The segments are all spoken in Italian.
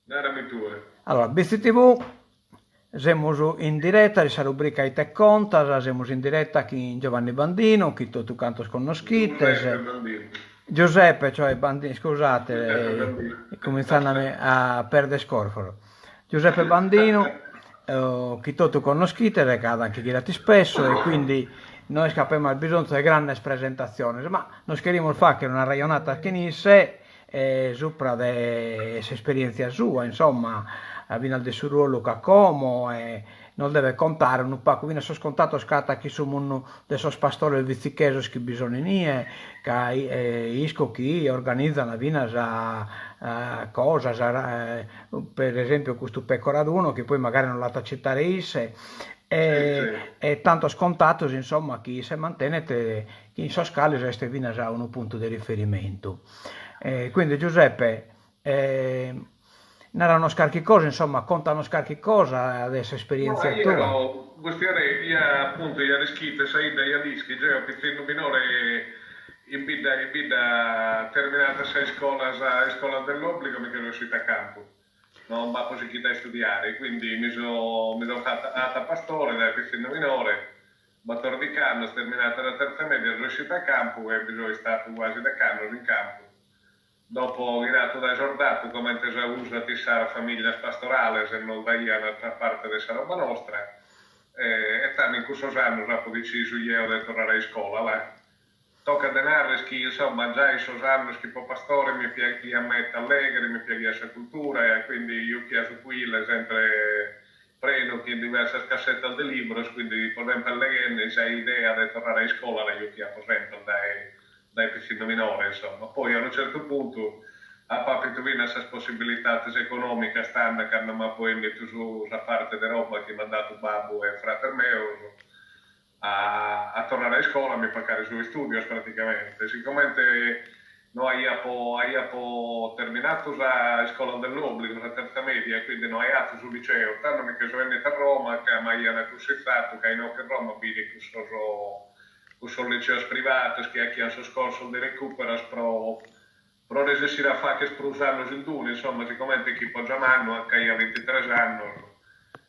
Narami tu. Allora, BCTV, siamo in diretta, questa rubrica i te conta, siamo in diretta con Giovanni Bandino, chi tu canto Giuseppe sconosciute, Bandini. Giuseppe, cioè Bandino, Giuseppe scusate, Bandini. cominciando a perdere scorforo. Giuseppe Bandino, chi tu conoscite, recada anche girati spesso e quindi noi scappiamo al bisogno di grandi presentazioni, ma non scherziamo il fatto che una ragionata che in sé sopra le esperienze sue, insomma, viene al de suo ruolo che come e non deve contare un po', viene so scontato scatta chi su uno dei suoi pastori il vizzicheso che bisogna nie, che isco chi organizza una vina già cosa, per esempio questo pecoraduno che poi magari non l'ha citare isse, Sì, sì. e tanto scontato insomma chi si mantiene chi in so scale resta vina già un punto di riferimento. Quindi Giuseppe, narrano scarchi cosa, insomma, contano scarchi cosa adesso No, esperienza tua. io, questione, io appunto, io scritte, sai, da Iadischi, già ho piccino minore in bida terminata sei scuola dell'obbligo, mi sono uscita a campo. Non va così chi da studiare, quindi mi sono fatta a pastore da piccino minore, ma tornicando, terminata la terza media, sono uscita a campo e sono stato quasi da canno in campo. Dopo virato da Giordato, come te già usa di Sara famiglia pastorale, se non da un'altra parte della roba nostra, e tanto in questo anno dopo deciso io di tornare a scuola, là. Tocca denaro che insomma già i anni che po' pastore mi piace a mettere allegri, mi piace la cultura e quindi io chiedo qui sempre prendo che in diverse cassette di libri, quindi per esempio le se hai idea di tornare a scuola, io chiedo sempre dai piccini minori, insomma. Poi a un certo punto a papito vina queste possibilità economiche stanno che hanno poi messo su la parte di roba che mi ha dato babbo e fratello mio a tornare a scuola, mi pagare sui studi praticamente. Siccome noi abbiamo terminato la scuola dell'obbligo, la terza media, quindi noi abbiamo sul liceo, tanto che sono venuto a Roma, che mi hanno coscienzato, che non che Roma vedi che sono liceo privato, che hanno scorso di recupero, però riuscire a fare che sprusarlo in due, insomma, siccome chi poggia già anche io a 23 anni,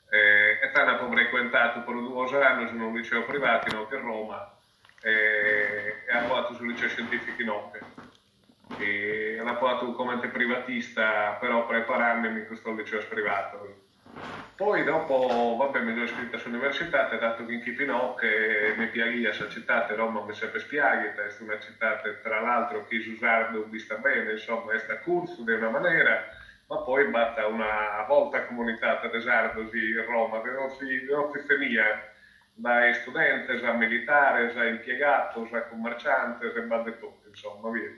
e tanto ho frequentato per 2 anni in un liceo privato in a Roma e ho fatto sul liceo scientifico in Ocche. E ho fatto come privatista, però preparandomi in questo liceo privato. Poi dopo, vabbè, mi sono iscritto all'università, ho dato che in Chipinò che mi piace questa città, Roma mi sempre spiaghi, è una città tra l'altro che Susardo vista bene, insomma, è sta corso di una maniera, ma poi batta una volta comunità tesardo in Roma, di nostri famiglia, da studenti, da militari, da impiegato, da commerciante, da bande tutto, insomma, via.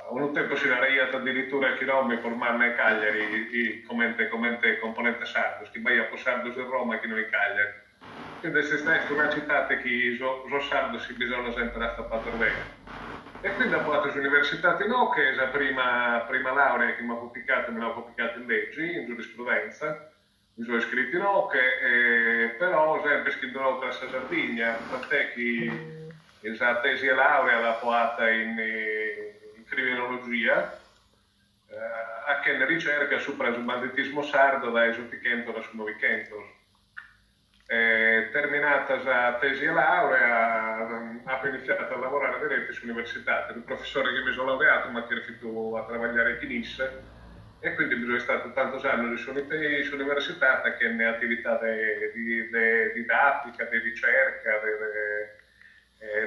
Un tempo si era addirittura a Chiromi formarne a Cagliari come componente sardo, che vai a sardo in Roma che non in Cagliari. Quindi se stai in una città che so sardo si bisogna sempre da stappato bene. E quindi ho fatto l'università di no, che è la prima laurea che mi ha pubblicato, me l'ha pubblicato in leggi, in giurisprudenza, mi sono iscritto in OCHE, però ho sempre scritto l'opera a Sardegna, tant'è che la tesi e laurea l'ha fatta in criminologia, a che ne ricerca su preso banditismo sardo da esotichento da su novichento. Terminata la tesi e laurea, ho iniziato a lavorare diretto sull'università. Il professore che mi sono laureato mi ha chiesto a lavorare in Finisse e quindi sono stato tanti anni sull'università che ne attività di didattica, di ricerca,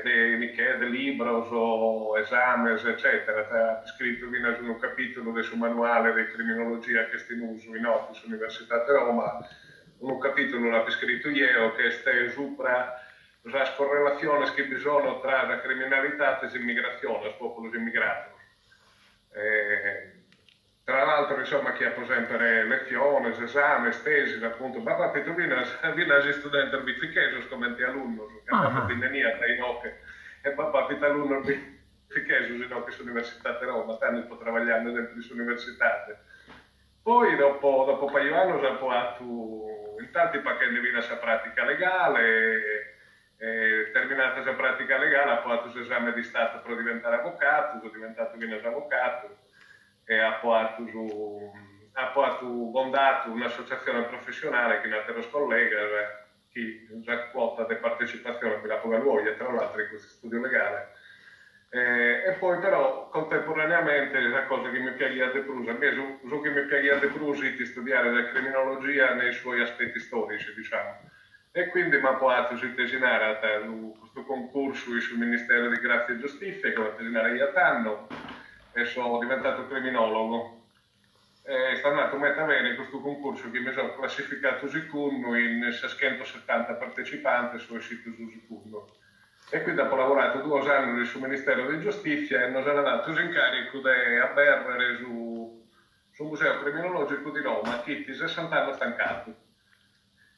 di libri o esami, eccetera. Ha scritto un capitolo del suo manuale di criminologia che sta in uso in Office Università di Roma, un capitolo l'ho scritto io che è sopra la correlazione che bisogna tra la criminalità e l'immigrazione, i popoli immigrati. Tra l'altro, insomma, chi ha per esempio lezioni, esami, tesi, appunto, ma tu vieni studente bificheso come alunno, che papà Ah, ti venia dai nocche, e papà ti alunno bificheso, se no che sull'università di Roma, tanto sto lavorando sempre sull'università. Poi dopo un paio di anni ho fatto intanto perché ne viene questa pratica legale, terminata questa pratica legale ho fatto l'esame di Stato per diventare avvocato, sono diventato avvocato, e ha fondato un'associazione professionale che è nata con collega, che già quota di partecipazione per la Pogaluoia, tra l'altro in questo studio legale. E poi però contemporaneamente la cosa che mi piace di più, che mi piace di più di studiare la criminologia nei suoi aspetti storici, diciamo. E quindi mi ha portato a tesinare questo concorso sul Ministero di Grazia e Giustizia, che ho tesinare io anno, e sono diventato criminologo. E sta andato a bene questo concorso che mi sono classificato secondo in 670 partecipanti, sono uscito su secondo. E quindi ho lavorato 2 anni sul Ministero di Giustizia e non sono andato in carico a Berrere sul Museo Criminologico di Roma, che 60 anni stancato.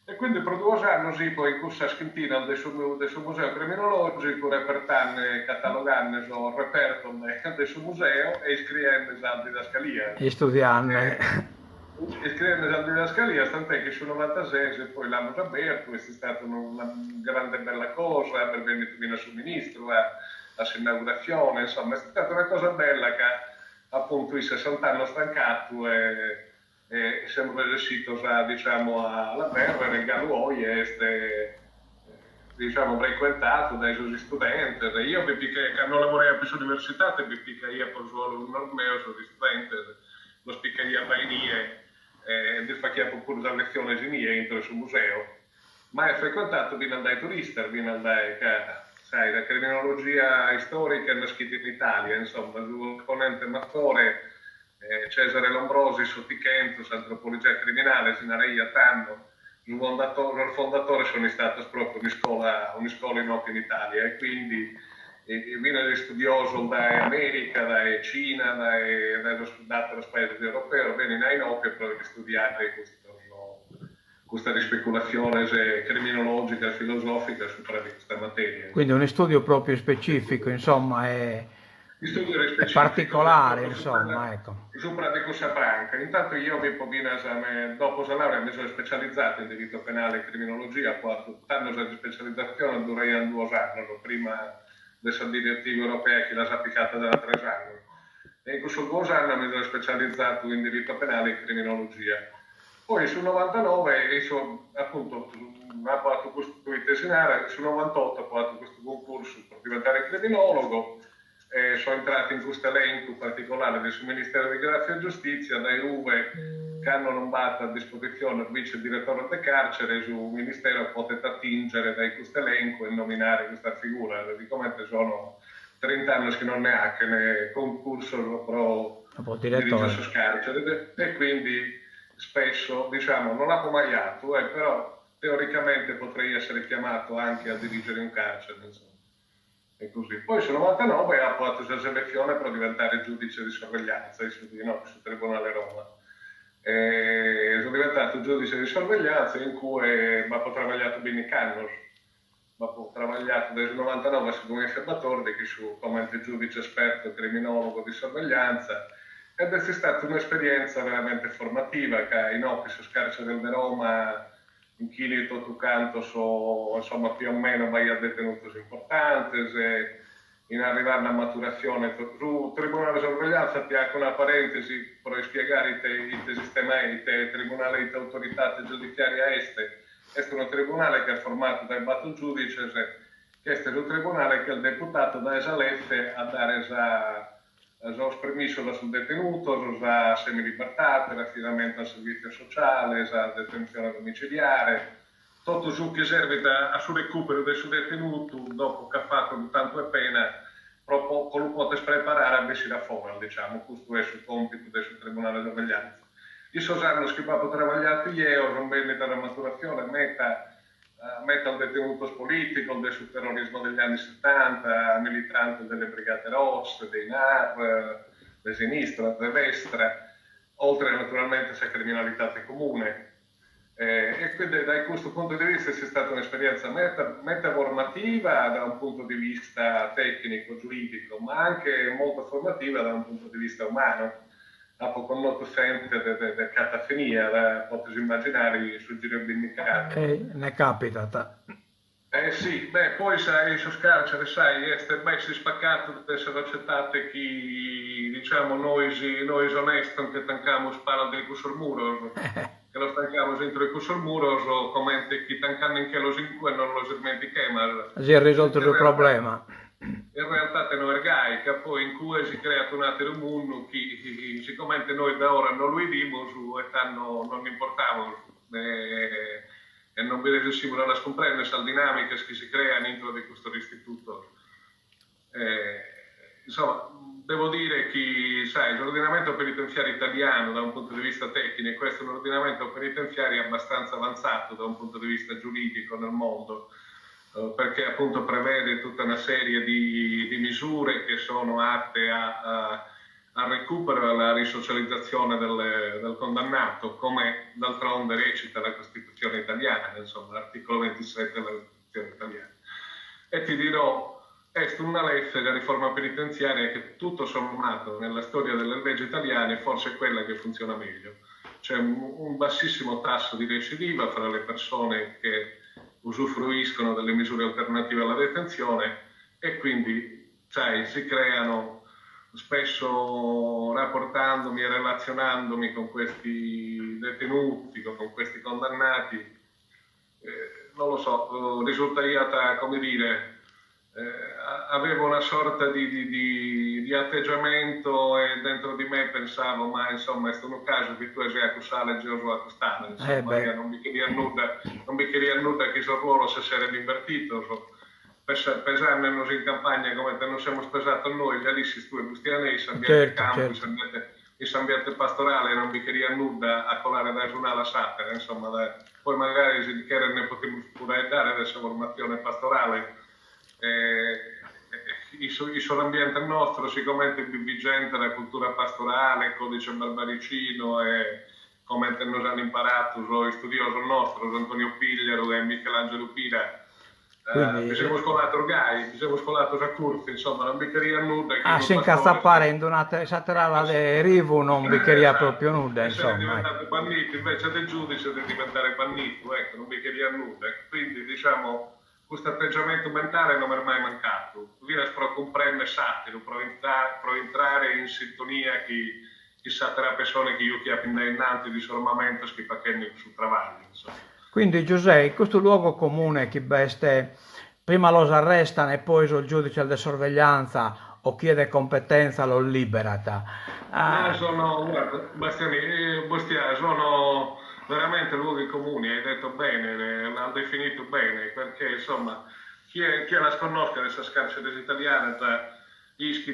E quindi per 2 anni poi in corsa scrittina del suo museo criminologico, repertando, catalogando il reperto del suo museo e iscrivendo alla didascalia. E studiando. Iscrivendo alla didascalia, tant'è che sul 96 poi l'hanno già aperto, è stata una grande bella cosa, per venire sul ministro, la inaugurazione, insomma è stata una cosa bella che appunto i 60 anni stancato e siamo riusciti diciamo, alla Berrere, in Galuoia, diciamo, frequentato dai suoi studenti. Io che non lavoravo più all'università, mi piccaia per solo un ormeo sugli studenti, lo spiccaia a Inie e mi faceva pure la lezione di entro sul museo. Ma è frequentato viene dai turisti, viene dai, sai, la criminologia storica è scritta in Italia, insomma, il esponente mattore Cesare Lombrosi, Sotichento, antropologia criminale, Sinareia Tanno, il fondatore sono stato proprio una scuola in Italia e quindi viene studioso da America, da Cina, dai paesi europei, viene in Ainopia per studiare questa speculazione criminologica, filosofica su questa materia. Quindi un studio proprio specifico, insomma, è particolare, insomma, ecco. Su pratico Sapranca. Intanto io dopo la laurea mi sono specializzato in diritto penale e criminologia, 4 anni di specializzazione durante 2 anni, prima della direttiva europea che l'ha applicata da 3 anni. E in questo 2 anni mi sono specializzato in diritto penale e criminologia. Poi sul 99, appunto, ho fatto questo tesinare, sul 98 ho fatto questo concorso per diventare criminologo. Sono entrato in questo elenco particolare del Ministero di Grazia e Giustizia, dai Uve che hanno nommato a disposizione il vice direttore del carcere, sul Ministero potete attingere da questo elenco e nominare questa figura. Praticamente sono 30 anni che non ne ha, che ne concorso pro direttore sul carcere e quindi spesso, diciamo, non l'ha pomagliato, però teoricamente potrei essere chiamato anche a dirigere un carcere, insomma. E così. Poi sul 99 ha fatto la selezione per diventare giudice di sorveglianza sul Tribunale Roma. Sono diventato giudice di sorveglianza in cui ho lavorato bene anni. Ho lavorato dal 99 al 2014 come giudice esperto criminologo di sorveglianza ed è stata un'esperienza veramente formativa che in Office Carcere del Roma in Chili tutto canto insomma più o meno vai a detenuti importanti in arrivare alla maturazione sul Tribunale di Sorveglianza ti ha una parentesi per spiegare il sistema il Tribunale di Autorità Giudiziaria Este è un tribunale che è formato dai battle giudices che è un tribunale che il deputato da esalette a dare il permesso sul detenuto, la semilibertà, per affidamento al servizio sociale, la detenzione domiciliare, tutto ciò che serve a sul recupero del suo detenuto dopo che ha fatto tanto e pena, proprio lo potete preparare a bessi da fuori, diciamo, questo è il compito del suo tribunale di sorveglianza. Io so che che ho lavorato io, sono bene dalla maturazione, metta il detenuto politico del sul terrorismo degli anni 70, militante delle Brigate Rosse, dei NAR, di sinistra, di destra, oltre naturalmente alla criminalità comune. E quindi da questo punto di vista è stata un'esperienza metaformativa da un punto di vista tecnico, giuridico, ma anche molto formativa da un punto di vista umano. Con molto sente di catafenia, potete immaginare sul giro indicare. Ne è capitata. Sì, poi sai, su carcere, sai, si è spaccato di essere accettate chi diciamo, noi onesti che tancamos para de cusor muros, che lo tancamos dentro i cusor muros, o come chi tancano in che los inque non lo dimentichiamo. Si è risolto il problema. In realtà te non ergai, che poi in cui si crea un altro mondo, siccome noi da ora non lo vediamo e non importamos, e non riusciamo a comprendere le dinamiche che si creano dentro di questo istituto. Insomma, devo dire che, sai, l'ordinamento penitenziario italiano da un punto di vista tecnico, questo è un ordinamento penitenziario abbastanza avanzato da un punto di vista giuridico nel mondo, perché appunto prevede tutta una serie di misure che sono atte al recupero e alla risocializzazione del condannato, come d'altronde recita la Costituzione italiana, insomma l'articolo 27 della Costituzione italiana. E ti dirò, è una legge, la riforma penitenziaria, che tutto sommato nella storia delle leggi italiane forse è quella che funziona meglio. C'è un bassissimo tasso di recidiva fra le persone che usufruiscono delle misure alternative alla detenzione e quindi, sai, si creano, spesso rapportandomi e relazionandomi con questi detenuti, con questi condannati, non lo so, risulta come dire, avevo una sorta di atteggiamento e dentro di me pensavo, ma insomma è stato un caso che tu sei accusale Gesù accostare, insomma io non mi queria nulla che sul ruolo se si era invertito, pesarnos in campagna come te non siamo spesati noi, già lì si stue bustianesi, ambiente campo, in ambiente pastorale non mi queria nulla a colare da giornale a sapere, insomma poi magari si dichiara ne potremmo pure dare questa formazione pastorale. Sull'ambiente nostro, siccome è più vigente la cultura pastorale, il codice barbaricino e come nos hanno imparato i studiosi nostri, Antonio Pigliaro e Michelangelo Pira, mi siamo scolato a corso, insomma non mi queria nulla. Si incazzapare in una satrala di Rivu non mi queria proprio nulla, insomma. Siamo diventati banniti, invece del giudice di diventare bannito, ecco, non mi queria nulla, quindi diciamo questo atteggiamento mentale non mi è mai mancato. Viene a comprendere satiro, per entrare in sintonia chi sa tra persone che io chiamo innanzi di sormamento che facendo sul travaglio. Insomma. Quindi Giuseppe, questo luogo comune che beste, prima lo arrestano e poi il giudice di sorveglianza o chiede competenza lo liberata. Sono, guarda, Bastia, sono veramente luoghi comuni, hai detto bene, l'hanno definito bene, perché insomma chi la conosce questa carcere italiana ischi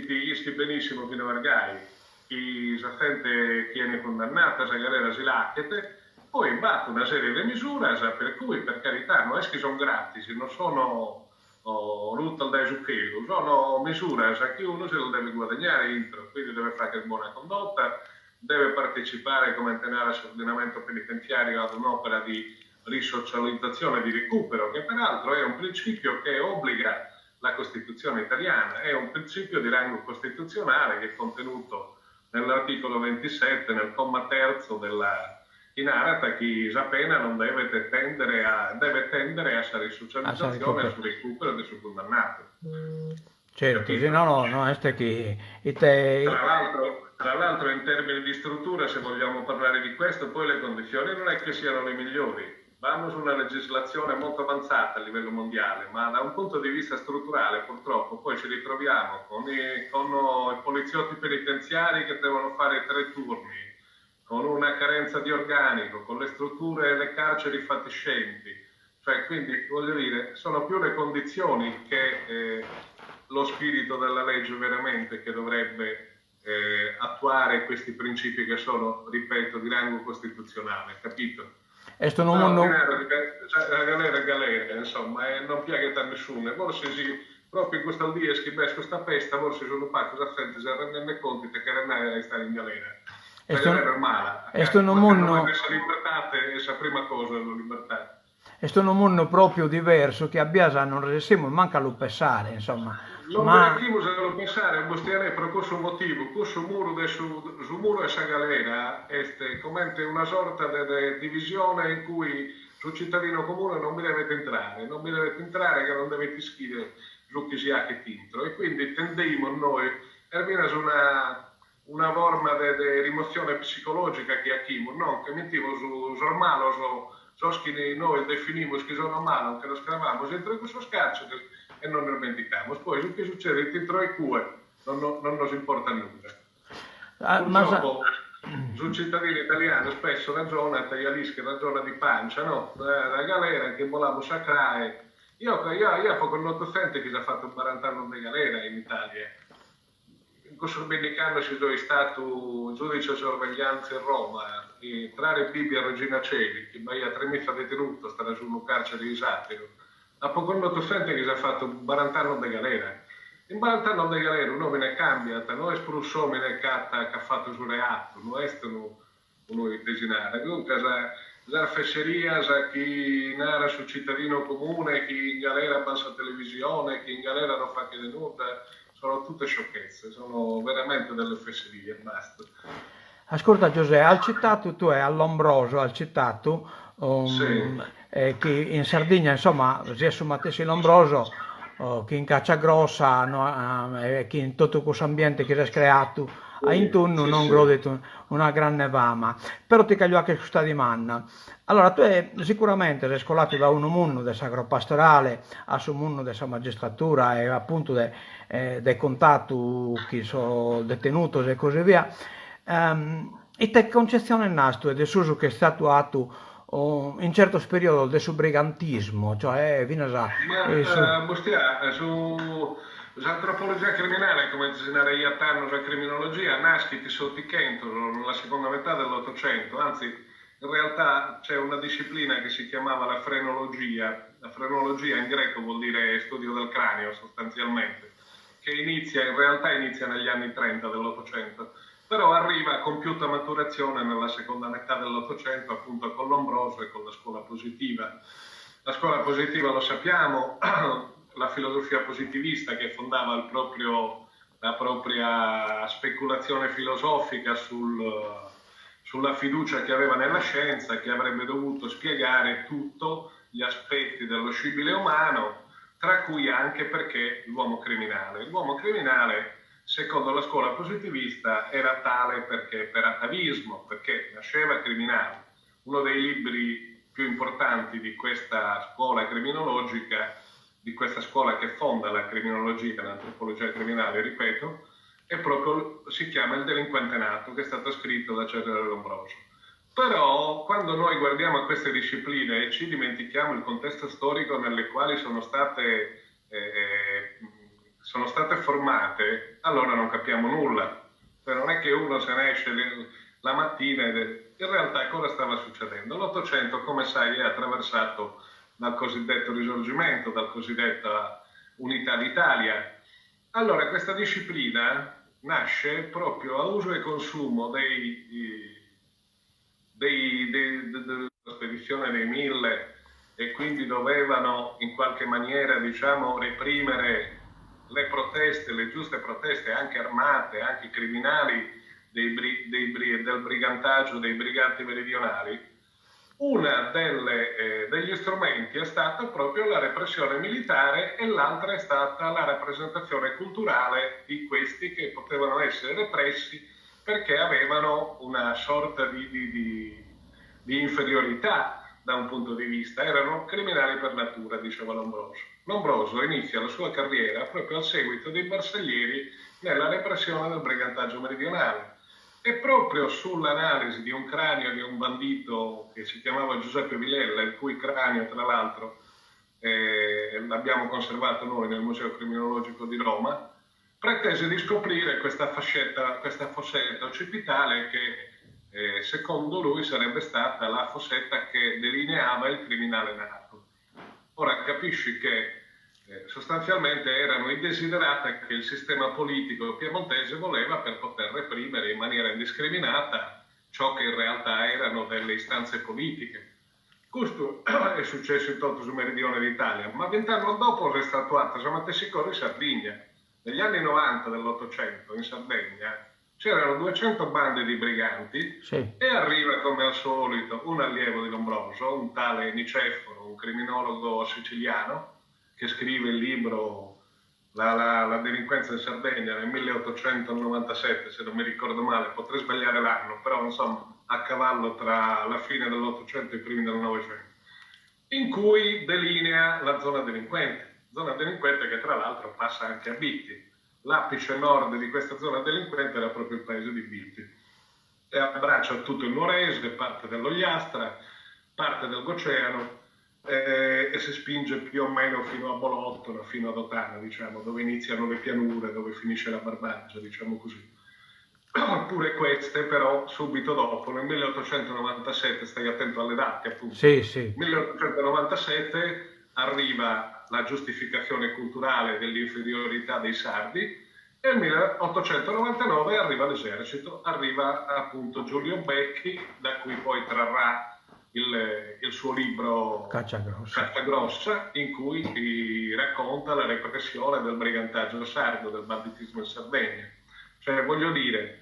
benissimo fino a Vergai, chi sa gente chi è condannata, sa galera si lacchete, poi batte una serie di misure per cui per carità non è che sono gratis, non sono rutto dai zucchero, sono misure a chi uno se lo deve guadagnare dentro, quindi deve fare buona condotta, deve partecipare come tenere l'ordinamento penitenziario ad un'opera di risocializzazione e di recupero, che peraltro è un principio che obbliga la Costituzione italiana, è un principio di rango costituzionale che è contenuto nell'articolo 27, nel comma terzo della Inarata, che la pena non deve tendere a essere risocializzazione e sul recupero del suo condannato. Certo, sì, no, è che tra l'altro in termini di struttura, se vogliamo parlare di questo, poi le condizioni non è che siano le migliori. Vanno su una legislazione molto avanzata a livello mondiale, ma da un punto di vista strutturale purtroppo poi ci ritroviamo con i poliziotti penitenziari che devono fare 3 turni, con una carenza di organico, con le strutture e le carceri fatiscenti. Cioè, quindi, voglio dire, sono più le condizioni che lo spirito della legge veramente che dovrebbe attuare questi principi che sono, ripeto, di rango costituzionale, capito? E sto non... galera, insomma, e non piaga a nessuno. Forse proprio in questo dia scrivesco questa pesta, forse sono un cosa sente, se rende conto che non stare in galera. E sto non mondo... Questa libertà è la prima cosa, la libertà. E sto un mondo proprio diverso che a Biasa non riusciamo manca a lo pensare, insomma. Non riusciamo a lo pensare, Bostiane, per questo motivo, questo muro su muro e sa galera è come una sorta di divisione in cui sul cittadino comune non mi dovete entrare che non dovete scrivere su chi si ha che dentro, e quindi tendemmo noi, era una una forma di rimozione psicologica che abbiamo, no? Che mettiamo sul malo, che noi definimos che sono malo, che lo scravamo dentro questo scarso e non ne dimentichiamo. Poi su che succede dentro i cue non nos importa nulla. Purtroppo sul cittadino italiano spesso ragiona, taglialischi ragiona di pancia, no? La galera che volevamo sacrare. Io poco notto che già fatto un 40 anni di galera in Italia. In questo domenicano ci sono stato giudice di sorveglianza in Roma, e tra Bibbia e Regina Celi, che mai a 3 mesi detenuto, sta su un carcere di Satiro. A poco notto che già fatto un 40 anni di galera. In 40 anni di galera un uomo ne cambia, non è sprussomine che ha fatto su reato, non è uno desinare. Comunque, la fesseria, chi narra sul cittadino comune, chi in galera passa televisione, chi in galera non fa che nulla, sono tutte sciocchezze, sono veramente delle fesserie, basta. Ascolta Giuseppe, al citato tu è all'Ombroso, al citato Sì. che in Sardegna insomma si è sommatesi l'Ombroso, che in Cacciagrossa, no, che in tutto questo ambiente che si è creato, a intorno Sì, non sì. gode una grande fama, però ti caglio anche questa di manna. Allora, tu sicuramente sei scolato da un mondo del sacro pastorale, a un mondo della magistratura e appunto del contatto che sono detenuti e così via. E te concezione nasto e del uso che è stato atto in certo periodo del brigantismo, cioè fino a... Bustia, sull'antropologia criminale, come disegnare io tanto la criminologia, nasce sotto Kento, nella seconda metà dell'Ottocento, anzi in realtà c'è una disciplina che si chiamava la frenologia. La frenologia in greco vuol dire studio del cranio sostanzialmente, che in realtà inizia negli anni 30 dell'Ottocento, però arriva a compiuta maturazione nella seconda metà dell'Ottocento, appunto con Lombroso e con la scuola positiva. La scuola positiva lo sappiamo, la filosofia positivista che fondava la propria speculazione filosofica sulla fiducia che aveva nella scienza, che avrebbe dovuto spiegare tutti gli aspetti dello scibile umano, tra cui anche perché l'uomo criminale. L'uomo criminale, secondo la scuola positivista, era tale perché per atavismo, perché nasceva criminale. Uno dei libri più importanti di questa scuola criminologica, di questa scuola che fonda la criminologia, l'antropologia criminale, ripeto, si chiama Il delinquente nato, che è stato scritto da Cesare Lombroso. Però quando noi guardiamo a queste discipline e ci dimentichiamo il contesto storico nelle quali sono state formate, allora non capiamo nulla. Cioè, non è che uno se ne esce la mattina in realtà cosa stava succedendo? L'Ottocento, come sai, è attraversato dal cosiddetto Risorgimento, dal cosiddetta Unità d'Italia. Allora questa disciplina nasce proprio a uso e consumo della spedizione dei Mille, e quindi dovevano in qualche maniera, diciamo, reprimere le proteste, le giuste proteste, anche armate, anche criminali, del brigantaggio dei briganti meridionali. Una degli strumenti è stata proprio la repressione militare e l'altra è stata la rappresentazione culturale di questi che potevano essere repressi perché avevano una sorta di inferiorità da un punto di vista, erano criminali per natura, diceva Lombroso. Lombroso inizia la sua carriera proprio al seguito dei bersaglieri nella repressione del brigantaggio meridionale. E proprio sull'analisi di un cranio di un bandito che si chiamava Giuseppe Vilella, il cui cranio tra l'altro l'abbiamo conservato noi nel Museo Criminologico di Roma, pretese di scoprire questa fossetta occipitale che secondo lui sarebbe stata la fossetta che delineava il criminale nato. Ora capisci che sostanzialmente erano i desiderata che il sistema politico piemontese voleva per poter reprimere in maniera indiscriminata ciò che in realtà erano delle istanze politiche. Questo è successo in tutto il meridione d'Italia, ma 20 anni dopo è stato atto in Sardegna. Negli anni 90 dell'Ottocento in Sardegna c'erano 200 bande di briganti, Sì. e arriva come al solito un allievo di Lombroso, un tale Niceforo, un criminologo siciliano, che scrive il libro la delinquenza in Sardegna nel 1897, se non mi ricordo male, potrei sbagliare l'anno, però insomma a cavallo tra la fine dell'Ottocento e i primi del Novecento, in cui delinea la zona delinquente che tra l'altro passa anche a Bitti. L'apice nord di questa zona delinquente era proprio il paese di Bitti e abbraccia tutto il Nuorese, parte dell'Ogliastra, parte del Goceano e si spinge più o meno fino a Bolottola, fino ad Otana, diciamo, dove iniziano le pianure, dove finisce la Barbagia, diciamo così. Pure queste però subito dopo, nel 1897, stai attento alle date appunto, Sì, sì. 1897 arriva la giustificazione culturale dell'inferiorità dei sardi e nel 1899 arriva l'esercito, arriva appunto Giulio Becchi, da cui poi trarrà il suo libro Caccia Grossa, in cui racconta la repressione del brigantaggio sardo, del banditismo in Sardegna. Cioè, voglio dire,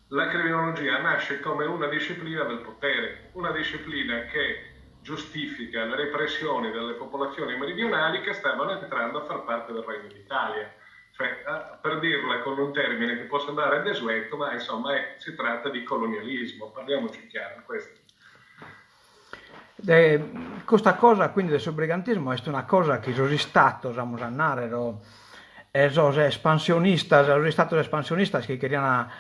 la criminologia nasce come una disciplina del potere, una disciplina che giustifica le repressioni delle popolazioni meridionali che stavano entrando a far parte del Regno d'Italia. Cioè, per dirla con un termine che può sembrare desueto, ma insomma si tratta di colonialismo, parliamoci chiaro, questo. Questa cosa quindi del brigantismo è una cosa che sono stato, vamos a andare, esos espansionistas que querían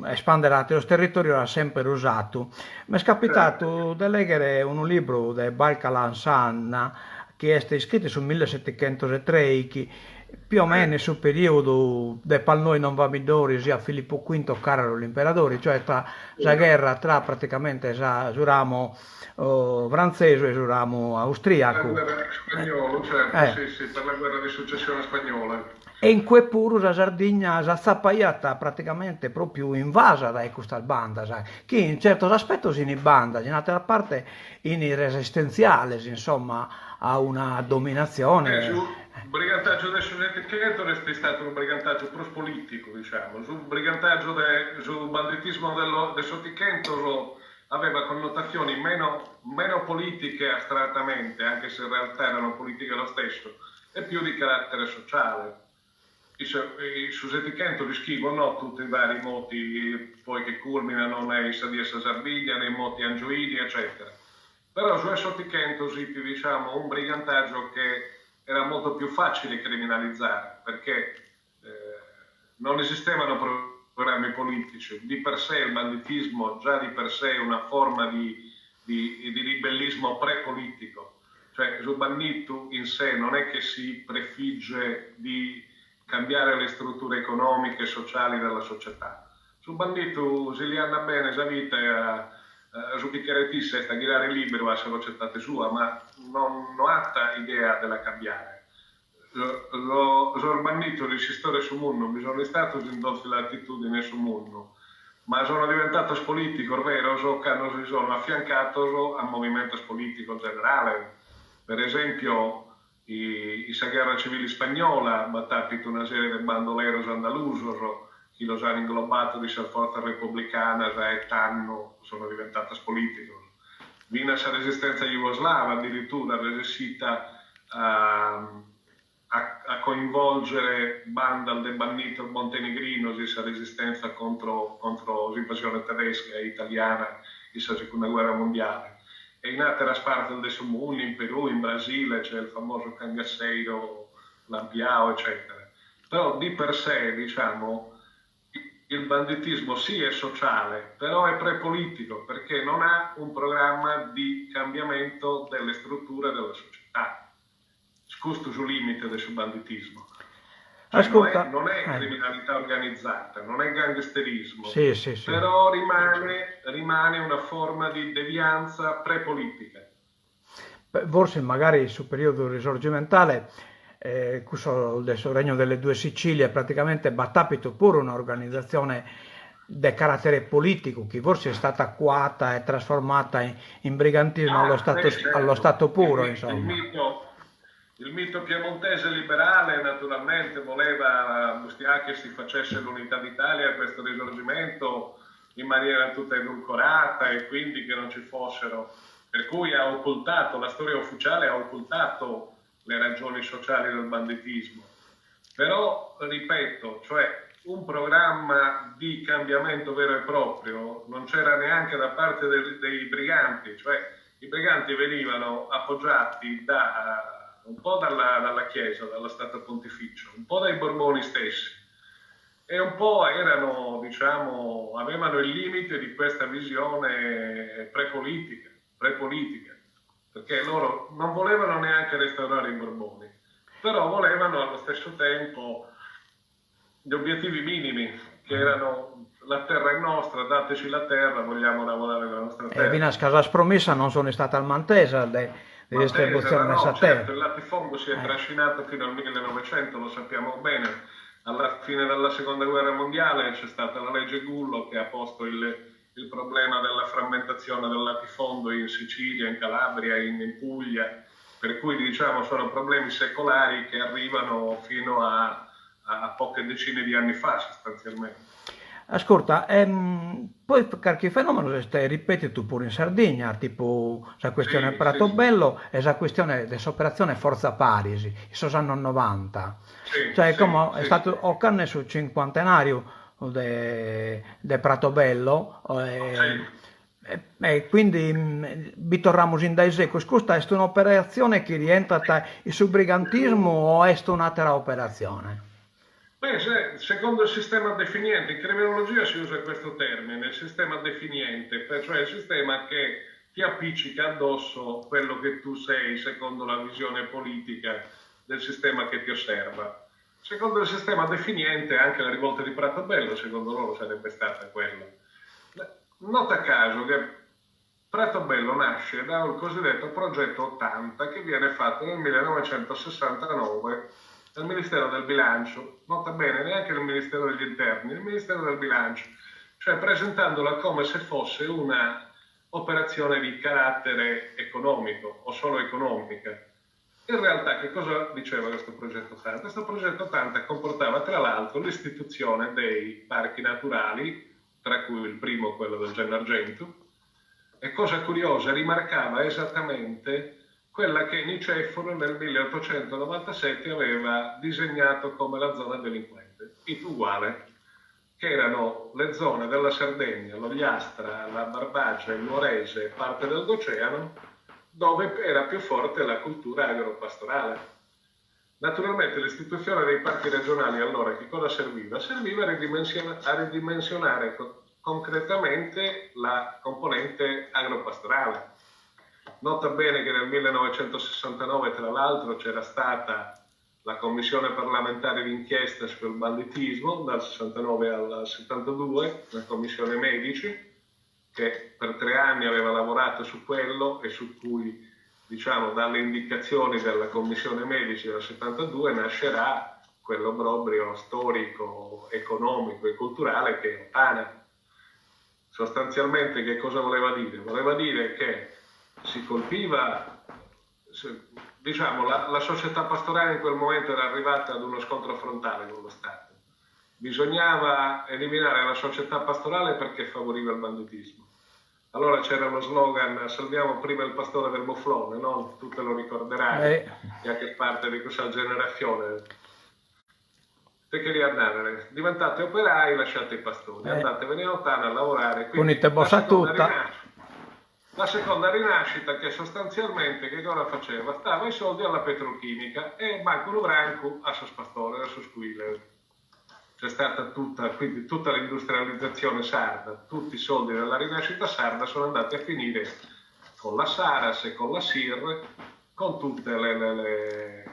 espandere altri territori ha sempre usato. Mi è capitato di leggere un libro di Balcalan Sanna che è scritto sul 1703 più o meno sul periodo del Palnoi non va midori sia Filippo V Carlo l'imperatore, cioè tra la guerra tra praticamente il ramo francese e il ramo austriaco. Per la guerra spagnolo, certo, sì, per la guerra di successione spagnola. E in quel pure la Sardegna è stata praticamente proprio invasa da questa banda, sai? Che in certi aspetti sono in banda, in altra parte in resistenziale, insomma, a una dominazione. Il brigantaggio del Sovieticheto è stato un brigantaggio prospolitico, diciamo. Sul brigantaggio sul banditismo del Sotichento aveva connotazioni meno politiche astrattamente, anche se in realtà erano politiche lo stesso, e più di carattere sociale. I Sotichento descrivono tutti i vari moti poi che culminano nei Sadia Sardegna, nei moti angioini, eccetera. Però su Sotichento si diciamo un brigantaggio che era molto più facile criminalizzare perché non esistevano programmi politici. Di per sé il banditismo già di per sé è una forma di ribellismo pre-politico. Cioè il bandito in sé non è che si prefigge di cambiare le strutture economiche e sociali della società. Sul bandito si li hanno bene la vita su piccherettisse sta a girare libero a società sua, ma non ha idea della cambiare. Lo bandito resistore sul mondo, bisogna stato in dolce l'attitudine sul mondo, ma sono diventato politico, vero, si sono affiancato al movimento politico generale. Per esempio, la guerra civile spagnola, battapito una serie di bandoleros andalusos, chi lo ha inglobato di forza repubblicana e tanno sono diventato politico. Vina la resistenza jugoslava addirittura resistita a coinvolgere Bandal del Bannito montenegrino la resistenza contro l'invasione tedesca e italiana in la seconda guerra mondiale. E in altre parti del mondo, in Perù, in Brasile, c'è il famoso Cangaceiro, Lampiao, eccetera. Però di per sé, diciamo, il banditismo sì è sociale, però è prepolitico perché non ha un programma di cambiamento delle strutture della società. Scusto sul limite del banditismo. Cioè Ascolta, non è criminalità organizzata, non è gangsterismo, sì. però rimane una forma di devianza prepolitica. Forse magari sul periodo risorgimentale, questo del Regno delle Due Sicilie, praticamente battapito pure un'organizzazione di carattere politico, che forse è stata acquata e trasformata in brigantismo allo stato puro, insomma. Il mito piemontese liberale naturalmente voleva che si facesse l'unità d'Italia, questo risorgimento in maniera tutta edulcorata e quindi che non ci fossero, per cui ha occultato, la storia ufficiale ha occultato le ragioni sociali del banditismo. Però, ripeto, cioè un programma di cambiamento vero e proprio non c'era neanche da parte dei briganti, cioè i briganti venivano appoggiati un po' dalla Chiesa, dallo Stato Pontificio, un po' dai Borboni stessi e un po' erano, diciamo, avevano il limite di questa visione prepolitica, perché loro non volevano neanche restaurare i Borboni, però volevano allo stesso tempo gli obiettivi minimi, che erano la terra è nostra, dateci la terra, vogliamo lavorare la nostra terra. Fino a casas promessa non sono stata al Mantesa di distribuzione messa a terra. Certo, il latifondo si è trascinato fino al 1900, lo sappiamo bene. Alla fine della seconda guerra mondiale c'è stata la legge Gullo che ha posto il problema della frammentazione del latifondo in Sicilia, in Calabria, in Puglia, per cui diciamo sono problemi secolari che arrivano fino a poche decine di anni fa sostanzialmente. Ascolta, poi qualche fenomeno si ripete tu pure in Sardegna, tipo la questione Pratobello e la questione dell'operazione Forza Parisi, sono anni 90. Cioè, come è stato occasione sul cinquantenario di Pratobello, e quindi vi torniamo in Daisecco. Scusa, è un'operazione che rientra tra il subbrigantismo o è un'altra operazione? Beh, secondo il sistema definiente, in criminologia si usa questo termine, il sistema definiente, cioè il sistema che ti appiccica addosso quello che tu sei secondo la visione politica del sistema che ti osserva. Secondo il sistema definiente anche la rivolta di Pratobello, secondo loro, sarebbe stata quella. Nota caso che Pratobello nasce da un cosiddetto progetto 80 che viene fatto nel 1969 dal Ministero del Bilancio, nota bene neanche il Ministero degli Interni, il Ministero del Bilancio, cioè presentandola come se fosse una operazione di carattere economico o solo economica. In realtà che cosa diceva questo progetto 80? Questo progetto 80 comportava tra l'altro l'istituzione dei parchi naturali, tra cui il primo quello del Gennargentu, e cosa curiosa, rimarcava esattamente quella che Niceforo nel 1897 aveva disegnato come la zona delinquente, uguale, che erano le zone della Sardegna, l'Ogliastra, la Barbagia, il Nuorese e parte dell'Oceano, dove era più forte la cultura agropastorale. Naturalmente l'istituzione dei parchi regionali allora che cosa serviva? Serviva a ridimensionare concretamente la componente agropastorale. Nota bene che nel 1969 tra l'altro c'era stata la commissione parlamentare d'inchiesta sul banditismo dal 69 al 72, la commissione Medici, che per 3 anni aveva lavorato su quello e su cui, diciamo, dalle indicazioni della commissione Medici del 72 nascerà quell'obbrobrio storico, economico e culturale che è Ottana. Sostanzialmente che cosa voleva dire? Voleva dire che si colpiva, diciamo, la società pastorale in quel momento era arrivata ad uno scontro frontale con lo Stato. Bisognava eliminare la società pastorale perché favoriva il banditismo. Allora c'era lo slogan salviamo prima il pastore del muflone, no? Tu te lo ricorderai, che parte di questa generazione. Te che andare, diventate operai, lasciate i pastori, andatevene in Ottana a lavorare. Unite bossa tutta. La seconda rinascita che sostanzialmente che cosa faceva? Stava i soldi alla petrolchimica e Banco Branco a Sospastore, a Sosquile. C'è stata quindi tutta l'industrializzazione sarda, tutti i soldi della rinascita sarda sono andati a finire con la Saras e con la SIR, con tutte le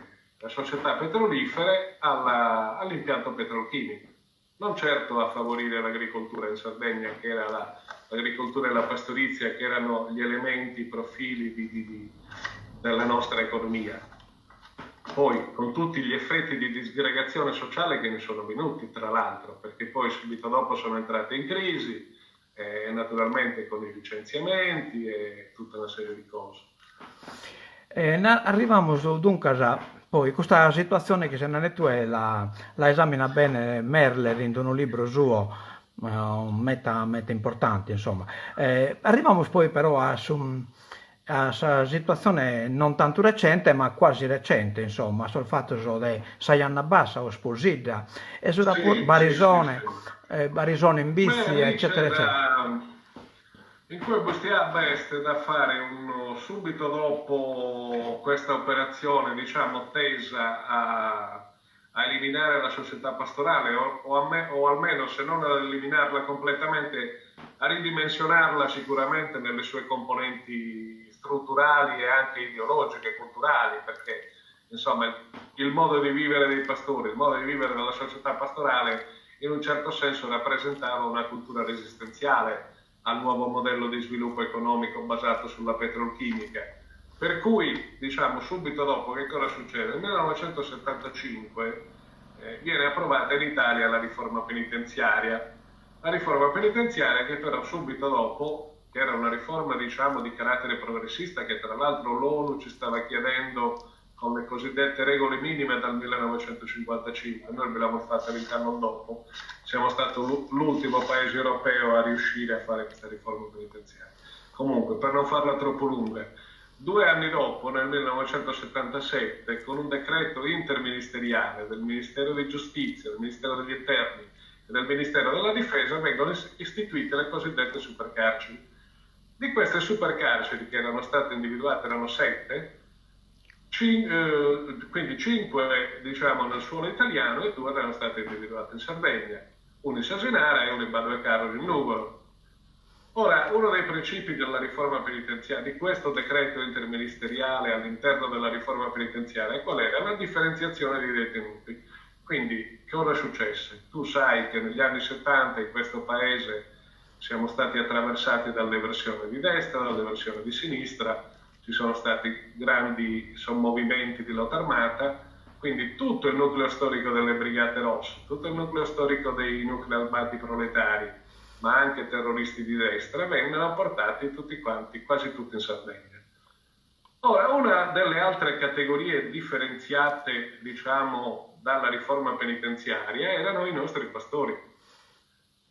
società petrolifere all'impianto petrolchimico. Non certo a favorire l'agricoltura in Sardegna, che era l'agricoltura e la pastorizia, che erano gli elementi, i profili della nostra economia. Poi con tutti gli effetti di disgregazione sociale che ne sono venuti, tra l'altro, perché poi subito dopo sono entrate in crisi, naturalmente con i licenziamenti e tutta una serie di cose. Arriviamo dunque a poi questa situazione che se ne tu la esamina bene Merler in un libro suo, meta importante insomma. Arriviamo poi però a situazione non tanto recente, ma quasi recente, insomma, sul fatto che Sayanna Bassa o Sposida, e su da Sì, sì, sì, Barisone, sì. Barisone in Beh, bici, lì eccetera, c'è eccetera. in cui Bustia Best da fare subito dopo questa operazione, diciamo, tesa a eliminare la società pastorale o almeno se non ad eliminarla completamente, a ridimensionarla sicuramente nelle sue componenti strutturali e anche ideologiche e culturali, perché insomma il modo di vivere dei pastori, il modo di vivere della società pastorale in un certo senso rappresentava una cultura resistenziale al nuovo modello di sviluppo economico basato sulla petrolchimica. Per cui, diciamo, subito dopo, che cosa succede? Nel 1975 viene approvata in Italia la riforma penitenziaria. La riforma penitenziaria che però subito dopo, che era una riforma, diciamo, di carattere progressista, che tra l'altro l'ONU ci stava chiedendo con le cosiddette regole minime dal 1955, noi l'abbiamo fatta l'anno dopo, siamo stati l'ultimo paese europeo a riuscire a fare questa riforma penitenziaria. Comunque, per non farla troppo lunga, 2 anni dopo, nel 1977, con un decreto interministeriale del Ministero di Giustizia, del Ministero degli Interni e del Ministero della Difesa, vengono istituite le cosiddette supercarceri. Di queste supercarceri, che erano state individuate, erano 7, quindi 5 diciamo nel suolo italiano e 2 erano state individuate in Sardegna, una in Sasinara e una in Badovecaro in Nugolo. Ora, uno dei principi della riforma penitenziaria, di questo decreto interministeriale all'interno della riforma penitenziaria, qual era? La differenziazione dei detenuti. Quindi, cosa successe? Tu sai che negli anni 70 in questo paese siamo stati attraversati dalle versioni di destra, dalle versioni di sinistra, ci sono stati grandi sommovimenti di lotta armata, quindi tutto il nucleo storico delle Brigate Rosse, tutto il nucleo storico dei nuclei armati proletari, ma anche terroristi di destra, vennero portati tutti quanti, quasi tutti in Sardegna. Ora, una delle altre categorie differenziate, diciamo, dalla riforma penitenziaria erano i nostri pastori,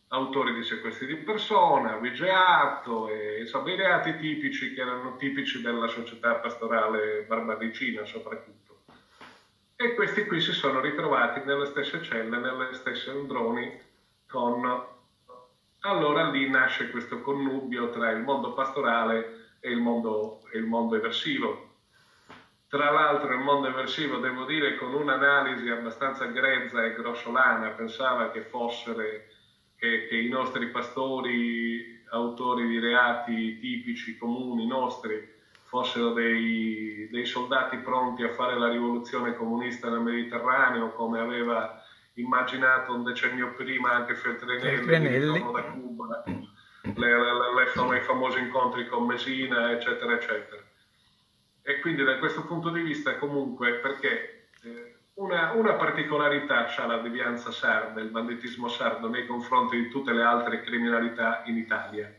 autori di sequestri di persona, vigiato e insomma i reati tipici che erano tipici della società pastorale barbadicina soprattutto. E questi qui si sono ritrovati nelle stesse celle, nelle stesse androni con... Allora lì nasce questo connubio tra il mondo pastorale e il mondo eversivo. Tra l'altro il mondo eversivo, devo dire, con un'analisi abbastanza grezza e grossolana, pensava che che i nostri pastori, autori di reati tipici, comuni, nostri, fossero dei soldati pronti a fare la rivoluzione comunista nel Mediterraneo, come aveva immaginato un decennio prima anche Feltrinelli, di ritorno da Cuba, i famosi incontri con Messina, eccetera, eccetera. E quindi da questo punto di vista comunque, perché una particolarità c'ha la devianza sarda, il banditismo sardo nei confronti di tutte le altre criminalità in Italia,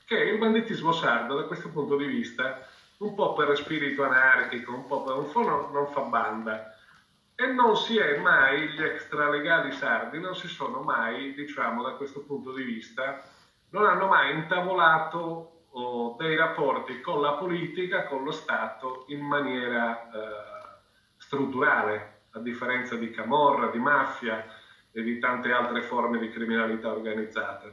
che il banditismo sardo da questo punto di vista, un po' per spirito anarchico, un po' non fa banda, e non si è mai, gli extralegali sardi non si sono mai, diciamo da questo punto di vista, non hanno mai intavolato dei rapporti con la politica, con lo Stato in maniera strutturale, a differenza di camorra, di mafia e di tante altre forme di criminalità organizzata.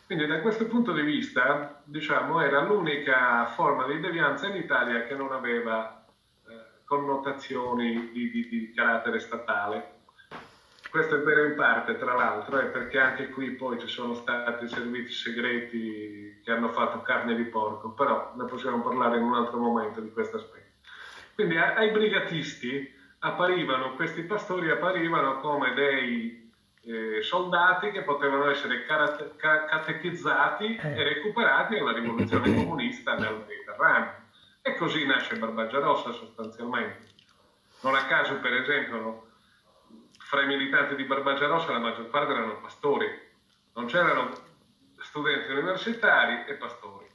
Quindi da questo punto di vista, diciamo, era l'unica forma di devianza in Italia che non aveva connotazioni di carattere statale. Questo è vero in parte, tra l'altro, perché anche qui poi ci sono stati servizi segreti che hanno fatto carne di porco, però ne possiamo parlare in un altro momento di questo aspetto. Quindi ai brigatisti questi pastori apparivano come dei soldati che potevano essere catechizzati e recuperati alla rivoluzione comunista nel Mediterraneo. E così nasce Barbagia Rossa sostanzialmente. Non a caso, per esempio, fra i militanti di Barbagia Rossa la maggior parte erano pastori, non c'erano studenti universitari e pastori,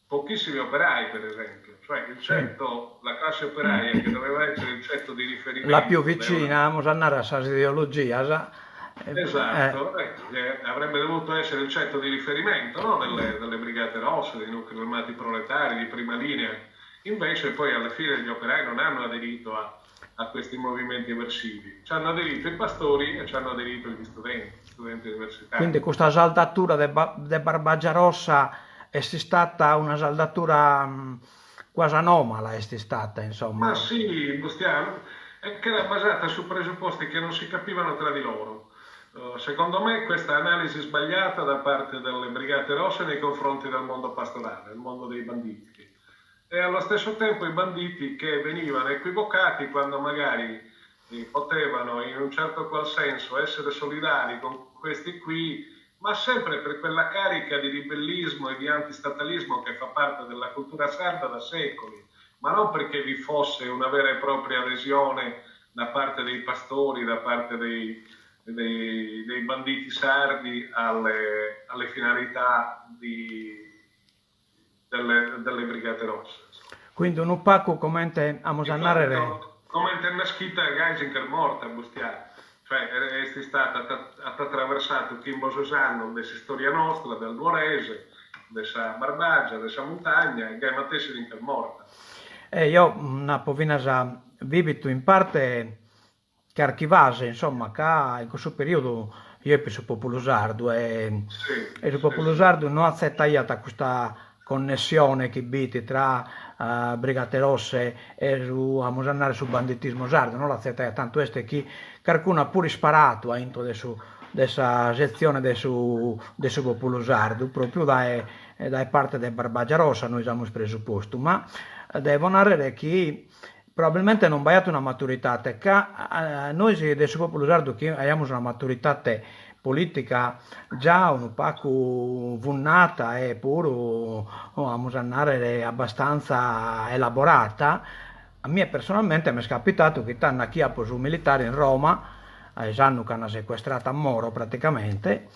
pochissimi operai per esempio, cioè il ceto, la classe operaia che doveva essere il ceto di riferimento. La più vicina a Mosannara a ideologia. Esatto, avrebbe dovuto essere il ceto di riferimento, no? delle Brigate Rosse, dei nuclei armati proletari di prima linea. Invece poi alla fine gli operai non hanno aderito a questi movimenti eversivi, ci hanno aderito i pastori e ci hanno aderito gli studenti universitari. Quindi questa saldatura di Barbagia Rossa è stata una saldatura quasi anomala, è stata, insomma. Ma sì, Bustiano, è che era basata su presupposti che non si capivano tra di loro. Secondo me questa analisi sbagliata da parte delle Brigate Rosse nei confronti del mondo pastorale, il mondo dei banditi. E allo stesso tempo i banditi che venivano equivocati quando magari potevano in un certo qual senso essere solidari con questi qui, ma sempre per quella carica di ribellismo e di antistatalismo che fa parte della cultura sarda da secoli, ma non perché vi fosse una vera e propria adesione da parte dei pastori, da parte dei banditi sardi alle finalità delle Brigate Rosse. Quindi un Paco commente a Mosannare come nascita Geisinger morta Bustiano, cioè è stata attraversato Kimbo Susanno della storia nostra, del Nuorese, della Barbagia, della montagna, e Gai Matessininker morta. Io una povina già vivito in parte che archivase, insomma, che in questo periodo io penso popolo sardo e il popolo sardo non accettava questa connessione che biti tra Brigate Rosse e a Mosannare sul banditismo sardo, non l'accettava tanto che qualcuno ha pure sparato entro questa sezione del popolo sardo, proprio da parte della Barbagia Rossa noi abbiamo presupposto, ma devo narrare che probabilmente non abbiamo una maturità, che noi del popolo sardo che abbiamo una maturità politica già un poco vunnata e pure a Mosannare abbastanza elaborata. A me personalmente mi è capitato che tanto chi ha posto un militare in Roma, sanno che hanno sequestrato a Moro praticamente,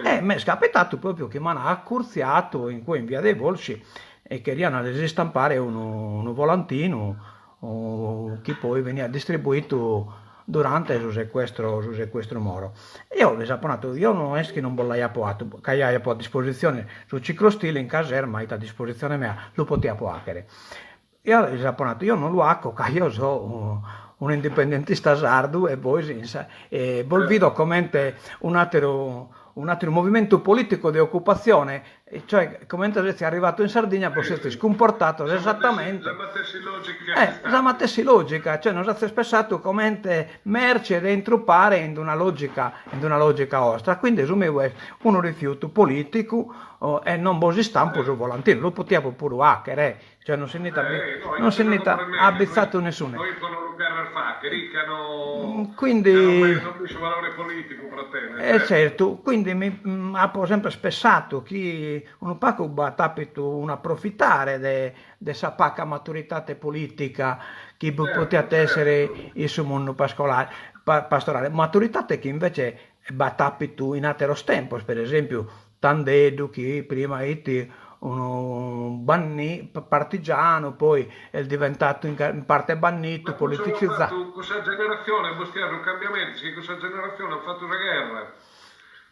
e mi è capitato proprio che mi hanno accurziato in via dei Volsci e querían stampare un volantino che poi veniva distribuito durante il sequestro Moro. Io non è che non volevo appoato, che avevo a disposizione sul ciclostile in caserma, a disposizione mia, lo potevo appare. Io non lo acco, che io sono un indipendentista sardo e poi volvido come un altro movimento politico di occupazione, cioè come è arrivato in Sardegna può essere comportato esattamente la matessi logica, cioè non si è spessato come merce dentro pare in una logica ostra, quindi uno rifiuto politico e non bosi stampo sul volantino, lo potevo pure hacker, cioè non si è abbizzato nessuno. Quindi valore politico per te, certo, quindi mi ha sempre spessato che un poco tapito un approfittare de sa pacca maturità politica che poteva essere il suo mondo pastorale, maturità che invece va tapito in altro tempo, per esempio Tandedu che prima era un partigiano, poi è diventato in parte bannito, politicizzato. Questa generazione, Bustiano, cambiamenti, questa generazione ha fatto una guerra.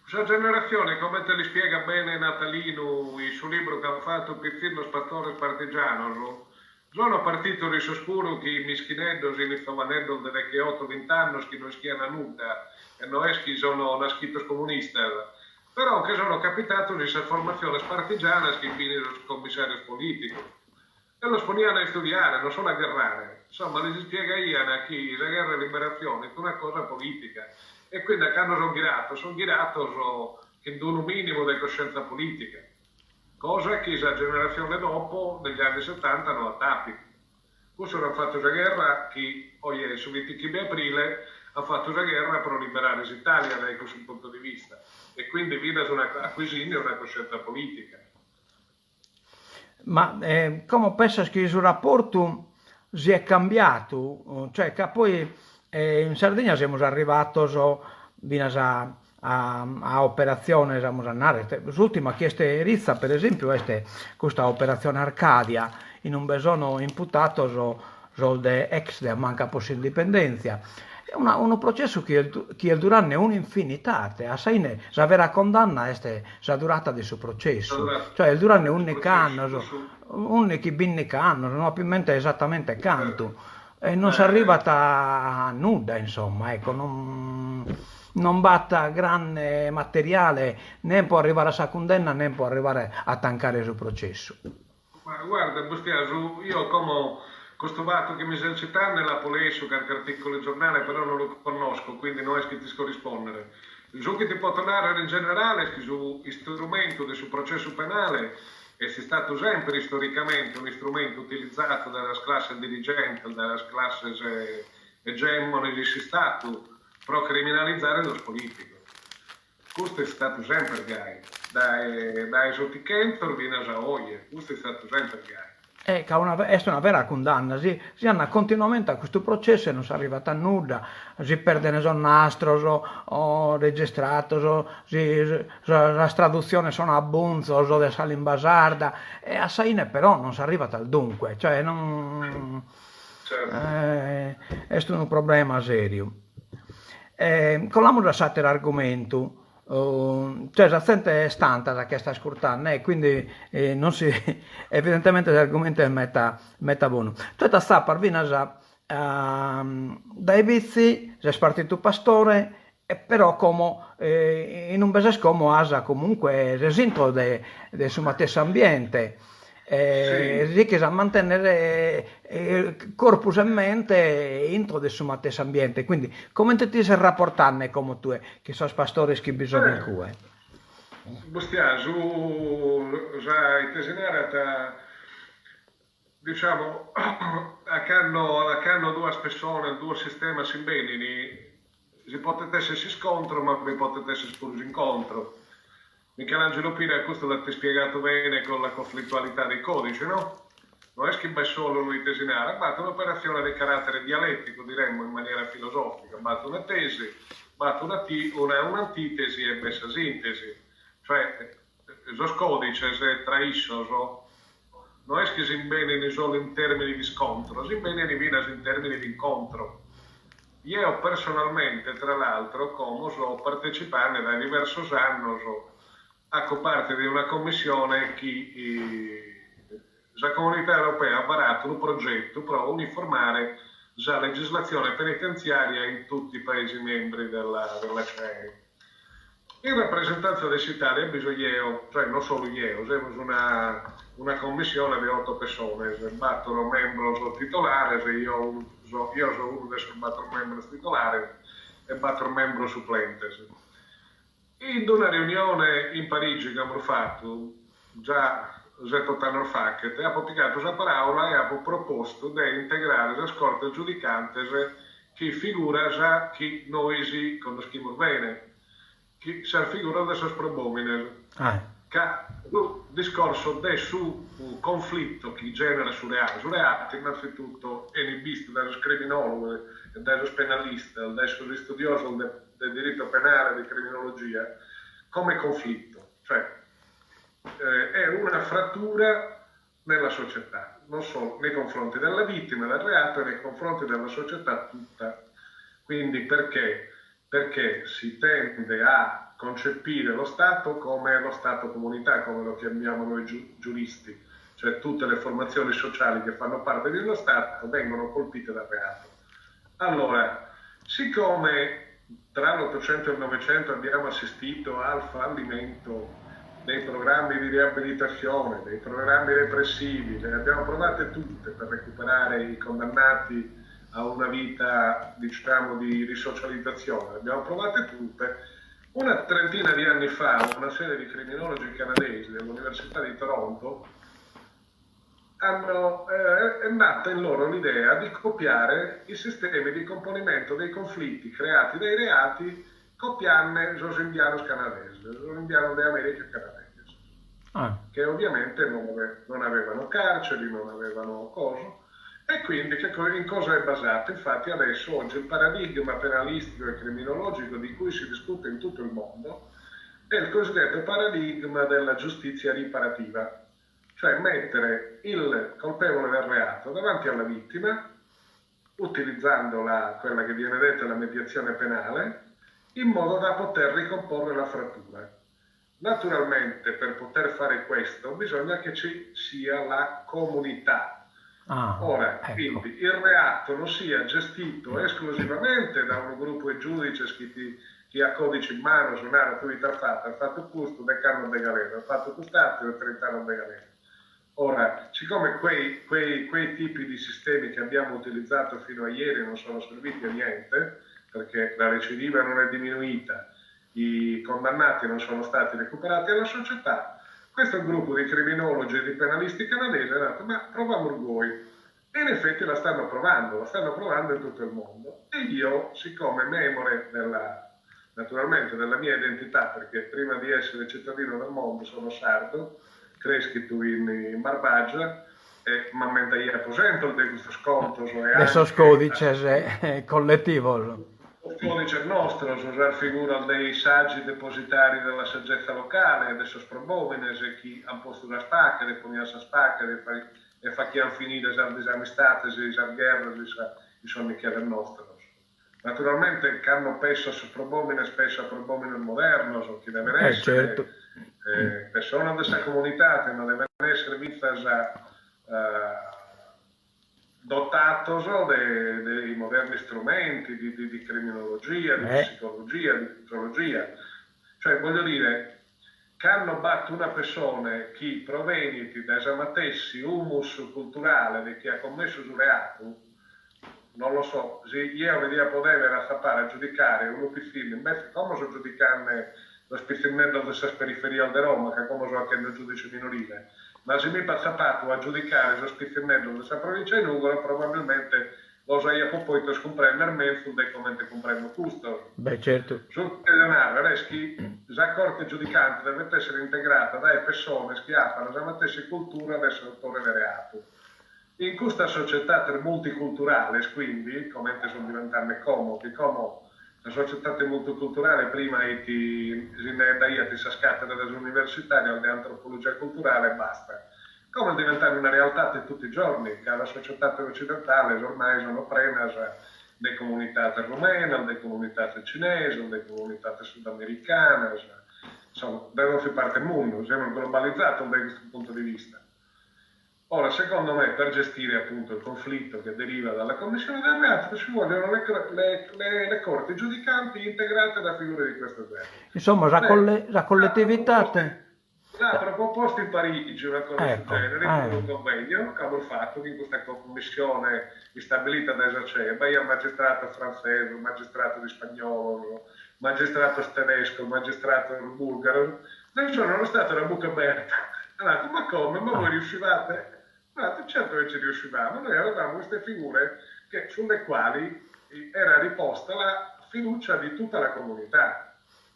Questa generazione, come te li spiega bene Natalino, il suo libro che ha fatto Pizzino Spattore Partigiano, sono partito di sospuro che i mischineddos e i giovaneddos delle che 8-20 anni che non schiano nulla e non è che sono nascitos comunistas. Però che sono capitato in questa formazione partigiana che viene il commissario politico e lo sponiano a studiare, non solo a guerrare. Insomma, gli spiega Iana che la guerra e la liberazione è una cosa politica e quindi a quando sono girato che do un minimo di coscienza politica, cosa che la generazione dopo, negli anni 70, non ha tappi. Questo hanno fatto la guerra che, sul 25 aprile, ha fatto una guerra per liberare l'Italia da questo punto di vista e quindi viene acquisire una coscienza politica. Ma come pensi che il rapporto si è cambiato? Cioè che poi in Sardegna siamo arrivati a operazione, l'ultima chiesta Rizza per esempio è questa operazione Arcadia in un besono imputato de ex de manca post indipendenza. È un processo che dura un'infinità, la vera condanna è la durata del suo processo, cioè il durare un anno, unici binni che hanno, no, ovviamente esattamente canto. E non si arriva a nulla, insomma, ecco, non batta grande materiale, né può arrivare a Sacundenna né può arrivare a tancare il processo. Ma guarda, Bustiasu, io come questo fatto che mi esercitare nella Polesio, qualche articolo di giornale, però non lo conosco, quindi non è che ti sto rispondere. Ciò che ti posso dire in generale è che su strumento del processo penale è stato sempre storicamente un strumento utilizzato dalla classe dirigente, dalla classe egemone di Stato per criminalizzare lo politico. Questo è stato sempre gai, da esotichento fino a oggi, questo è stato sempre gai. È una vera condanna, si hanno continuamente a questo processo e non si arriva a nulla, si perde il nastro, o registrato, la traduzione sono abbonzo, o de sale in basarda, e a Saine però non si arriva al dunque, cioè non... Certo. È un problema serio. Con la lasciate l'argomento. Cioè la gente è stanca da questa scurtana e quindi non si, evidentemente l'argomento è meta buono. Tutta sta parvina già dai vizi, sei partito pastore, però come in un bel come asa comunque resinto del suo stesso ambiente. Sì. Che sa mantenere il corpus in mente entro del suo stesso ambiente, quindi come ti sei rapportare come tu che sono pastore che bisogna in cui Bustiasu, già intesinare diciamo, a canno due persone, due sistemi simili, si potete essere si scontro, ma vi potete essere spurgi incontro. Michelangelo Pira, questo l'ha spiegato bene con la conflittualità dei codici, no? Non è che solo lui tesinare, ma è un'operazione di carattere dialettico, diremmo in maniera filosofica, batte una tesi, batte un'antitesi e messa sintesi. Cioè, lo codice, se traisce, non è che si imbeneni solo in termini di scontro, si imbeneni in termini di incontro. Io personalmente, tra l'altro, come so partecipare da diversi anni a parte di una commissione che la comunità europea ha varato un progetto per uniformare la legislazione penitenziaria in tutti i paesi membri della CEE. In rappresentanza dell'Italia bisogna, cioè non solo io, siamo una commissione di 8 persone, se battono membro sono titolare, se io sono uno dei 4 membri titolari e 4 membri supplenti. In una riunione in Parigi che abbiamo fatto, già 7 anni fa, che ha applicato questa parola e ha proposto di integrare la scorta giudicante che figura già che noi si conosciamo bene, che si figura da suoi probomine, che il discorso del su conflitto che genera sulle reati, innanzitutto è visto dallo criminologo e dallo penalista, dallo studioso del diritto penale, di criminologia, come conflitto, cioè è una frattura nella società, non solo nei confronti della vittima del reato, nei confronti della società tutta. Quindi perché? Perché si tende a concepire lo Stato come lo Stato comunità, come lo chiamiamo noi giuristi, cioè tutte le formazioni sociali che fanno parte dello Stato vengono colpite dal reato. Allora, siccome tra l'800 e il 900 abbiamo assistito al fallimento dei programmi di riabilitazione, dei programmi repressivi, le abbiamo provate tutte per recuperare i condannati a una vita, diciamo, di risocializzazione, le abbiamo provate tutte. Una trentina di anni fa una serie di criminologi canadesi dell'Università di Toronto è nata in loro l'idea di copiare i sistemi di componimento dei conflitti creati dai reati, copiarne los indianos canadesi, los indianos d'America canadesi, che ovviamente non avevano carceri, non avevano coso, e quindi in cosa è basato? Infatti adesso oggi il paradigma penalistico e criminologico di cui si discute in tutto il mondo è il cosiddetto paradigma della giustizia riparativa, cioè mettere il colpevole del reato davanti alla vittima, utilizzando quella che viene detta la mediazione penale, in modo da poter ricomporre la frattura. Naturalmente per poter fare questo bisogna che ci sia la comunità. Ora, ecco. quindi il reato non sia gestito esclusivamente da un gruppo di giudici che ha codice in mano, su un'attività fatta, ha fatto questo, del canone de galera, ha fatto quest'altro, del 30 anni de galera. Ora, siccome quei tipi di sistemi che abbiamo utilizzato fino a ieri non sono serviti a niente, perché la recidiva non è diminuita, i condannati non sono stati recuperati alla società, questo gruppo di criminologi e di penalisti canadesi ha detto ma proviamo voi. E in effetti la stanno provando in tutto il mondo. E io, siccome memore naturalmente della mia identità, perché prima di essere cittadino del mondo sono sardo, cresciuto in Barbagia, e mi mentaia aposento di questo sconto. Adesso codice collettivo. Il codice nostro, usare figura dei saggi depositari della saggezza locale, adesso sprobomines e chi ha posto la spacca, e poi sa spacca e fa chi ha finito le disamistate, le guerre, sono mica del nostro. Naturalmente che hanno peso su sprobomines, spesso a sprobomines modernos, o chi deve essere, certo. persone di questa comunità che non devono essere vistas dotatos dei moderni strumenti di criminologia, di psicologia, di sociologia. Cioè, voglio dire, che hanno battuto una persona che proveniti da esamatessi humus culturale di chi ha commesso il reato, non lo so, se io vediamo poter sapere a giudicare un ufficino, invece come so giudicare lo spizzinello di questa periferia di Roma, che come so anche nel giudice minorile, ma se mi passato a giudicare lo spizzinello di questa provincia di Nugola, probabilmente lo sai poi per comprendere meglio di come comprendo questo. Beh, certo. Sul denaro, la corte giudicante deve essere integrata dalle persone che hanno la stessa cultura verso l'autore del reato. In questa società multiculturale, quindi, come sono diventando comodi, come la società multiculturale prima ti scatta dalle università di antropologia culturale e basta. Come diventare una realtà di tutti i giorni, che la società occidentale ormai sono prese delle comunità rumene, delle comunità cinesi, delle comunità sudamericane, insomma, devono fare parte del mondo, siamo globalizzati da questo punto di vista. Ora, secondo me, per gestire appunto il conflitto che deriva dalla commissione del reato ci vogliono le corti giudicanti integrate da figure di questo genere. Insomma, la collettività... L'altra proposta in Parigi una cosa del genere, in un convegno che hanno fatto in questa commissione stabilita da Esaceba, il magistrato francese, il magistrato di spagnolo, il magistrato tedesco, il magistrato bulgaro, non sono stata una buca aperta. Allora, ma come? Ma voi riuscivate? Allora, certo che ci riuscivamo, noi avevamo queste figure sulle quali era riposta la fiducia di tutta la comunità.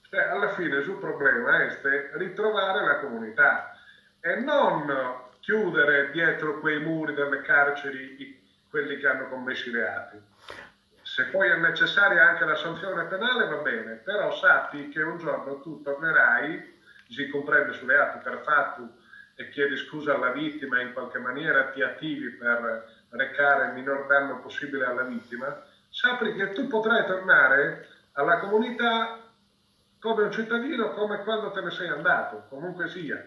Cioè, alla fine il problema è ritrovare la comunità e non chiudere dietro quei muri delle carceri quelli che hanno commesso i reati. Se poi è necessaria anche la sanzione penale va bene, però sappi che un giorno tu tornerai, si comprende sul reato per fatto e chiedi scusa alla vittima e in qualche maniera ti attivi per recare il minor danno possibile alla vittima, sappi che tu potrai tornare alla comunità come un cittadino, come quando te ne sei andato, comunque sia.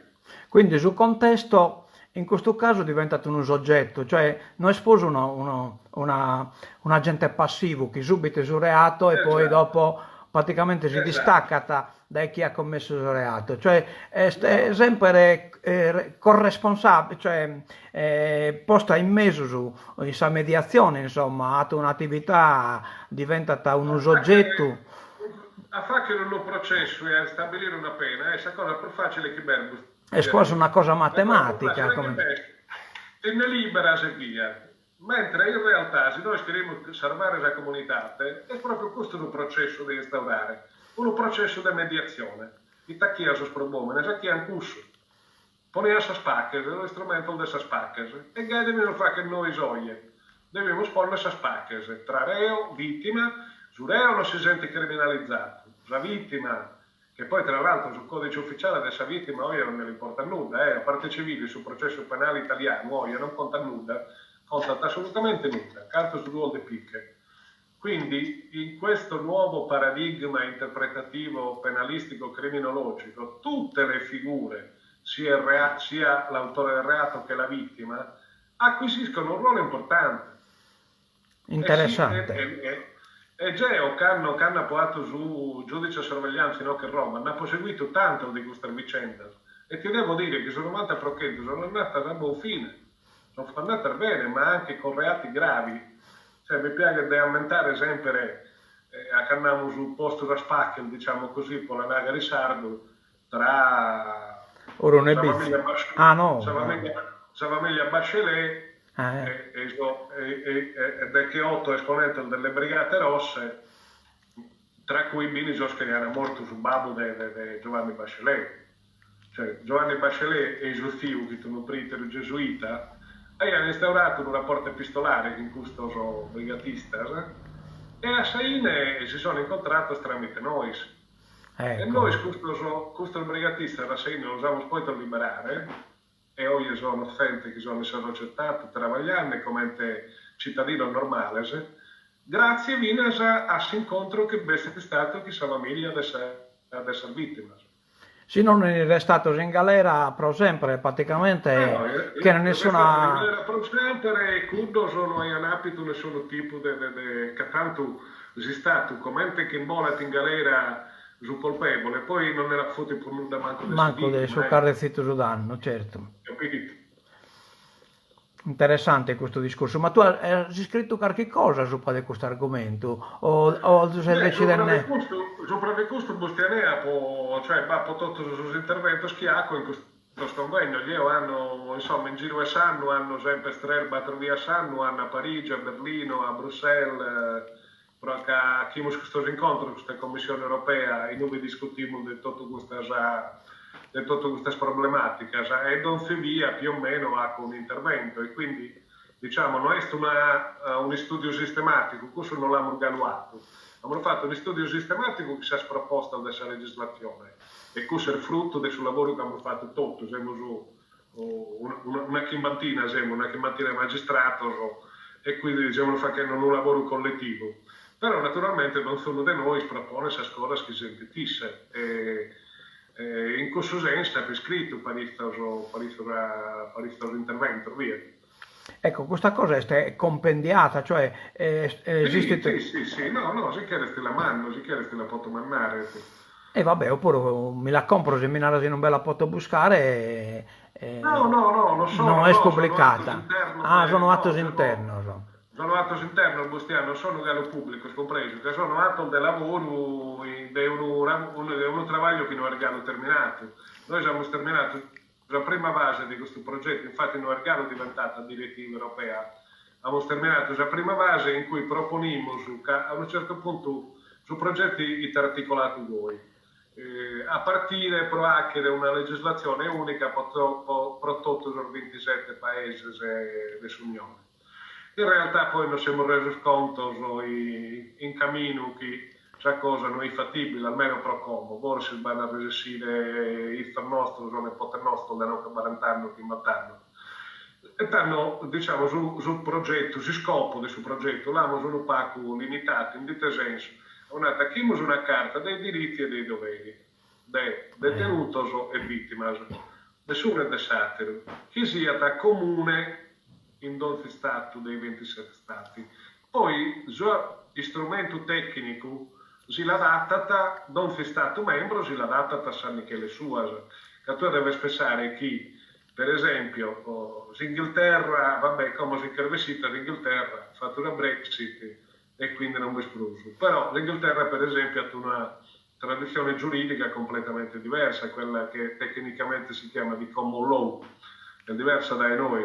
Quindi sul contesto, in questo caso è diventato un soggetto, cioè non è sposo un agente passivo che subito è sul reato e poi dopo praticamente si distacca da chi ha commesso il reato, cioè è sempre corresponsabile, cioè posta in mezzo su questa mediazione, insomma, ha un'attività diventata un soggetto. A fare che non lo processo e a stabilire una pena è cosa più facile che bello. È quasi una cosa matematica. E ne libera e via. Mentre in realtà, se noi queremos salvare la comunità, è proprio questo il processo da instaurare, un processo di mediazione. I tacchi a sprobomene, sa chi ha un cusso. Pone a spacche, lo strumento di spacche, e gaidemi non fa che noi gioie. Dobbiamo sporre a spacche, tra reo, vittima. Sul reo non si sente criminalizzato, la vittima, che poi tra l'altro sul codice ufficiale della vittima oggi non ne importa nulla, a parte civile sul processo penale italiano oggi non conta nulla, conta assolutamente nulla, canto su due di picche. Quindi in questo nuovo paradigma interpretativo penalistico criminologico, tutte le figure, sia l'autore del reato che la vittima, acquisiscono un ruolo importante. Interessante. E Geo, che hanno appoato su giudice sorveglianza in Ocche Roma, hanno proseguito tanto di questa vicenda. E ti devo dire che sono andata a Prochetto, sono andata a buon fine, sono andata bene, ma anche con reati gravi. Cioè, mi piace di aumentare sempre, a canniamo sul posto da spacchio, diciamo così, con la naga di Sardo, tra Ora Bizzi. Ah no. Savamiglia Bachelet del che 8 esponenti delle Brigate Rosse, tra cui Binisos che era morto sul babbo di Giovanni Bachelet. Cioè, Giovanni Bachelet e il suo figlio, che sono prete gesuita, hanno instaurato un rapporto epistolare con questo brigatista e a Saine si sono incontrati tramite noi. Ecco. E noi questo brigatista da Saine lo abbiamo poi liberare e oggi sono docente che sono stato accettato lavorando come cittadino normale, grazie a Vinas a questo incontro che è stato che la famiglia delle vittime. Se non è restato in galera per sempre, praticamente, che non nessuna... In galera per sempre, e quando sono in abito nessun tipo che tanto è stato, come che in bolla in galera sul colpevole, poi non era fuori per nulla manco del suo carrezzito su danno, certo. Capito? Interessante questo discorso, ma tu hai scritto qualche cosa su questo argomento o tu sei decidendo? Sopra questo Bustianea cioè tutto il suo intervento schiacco in questo convegno, io hanno insomma in giro a Sanno, hanno sempre Strelba via Sanno, hanno a Parigi, a Berlino, a Bruxelles, perché a chi questo incontro, questa Commissione Europea, in cui discutiamo di tutte queste problematiche e non si via più o meno a un intervento e quindi diciamo non è un studio sistematico, questo non l'abbiamo evaluato, abbiamo fatto un studio sistematico che si è proposto da questa legislazione e questo è il frutto del suo lavoro che abbiamo fatto tutti, siamo una chiambantina magistrato e quindi diciamo facendo un lavoro collettivo, però naturalmente non sono di noi propone queste cose che si sentisse in questo senso è scritto per questo intervento, via. Ecco, questa cosa è compendiata, cioè esiste... Sì, no, si chiede la mano, si chiede la posso mandare. E vabbè, oppure mi la compro se mi non me la posso buscare. No, non è pubblicata. Sono atti interni. Sono atti interni, non sono gallo pubblico, compreso, che sono atti del lavoro di un lavoro che non è gallo terminato. Noi abbiamo terminato la prima fase di questo progetto, infatti non è gallo diventata direttiva europea, abbiamo terminato la prima fase in cui proponimmo a un certo punto su progetti articolati voi. A partire per una legislazione unica per tutti i 27 paesi dell'Unione. In realtà poi non siamo resi conto in cammino che questa cosa non è fattibile, almeno per come. Forse vanno a resistere il nostro, non è poter nostro, da non 40 anni, 50 anni. E tanto, diciamo, sul progetto, sul scopo del suo progetto, l'abbiamo sviluppato limitato, in questo senso. Abbiamo una carta dei diritti e dei doveri, dei detenuto e vittima, nessuno è satiro, che sia da comune in 12 stati dei 27 stati. Poi, lo strumento tecnico si adatta da 12 stati membri, si adatta da San Michele sua. Che tu devi pensare che, per esempio, l'Inghilterra, vabbè, come si è intervestita l'Inghilterra, ha fatto una Brexit e quindi non è esploso. Però l'Inghilterra, per esempio, ha una tradizione giuridica completamente diversa, quella che tecnicamente si chiama di common law, è diversa dai noi.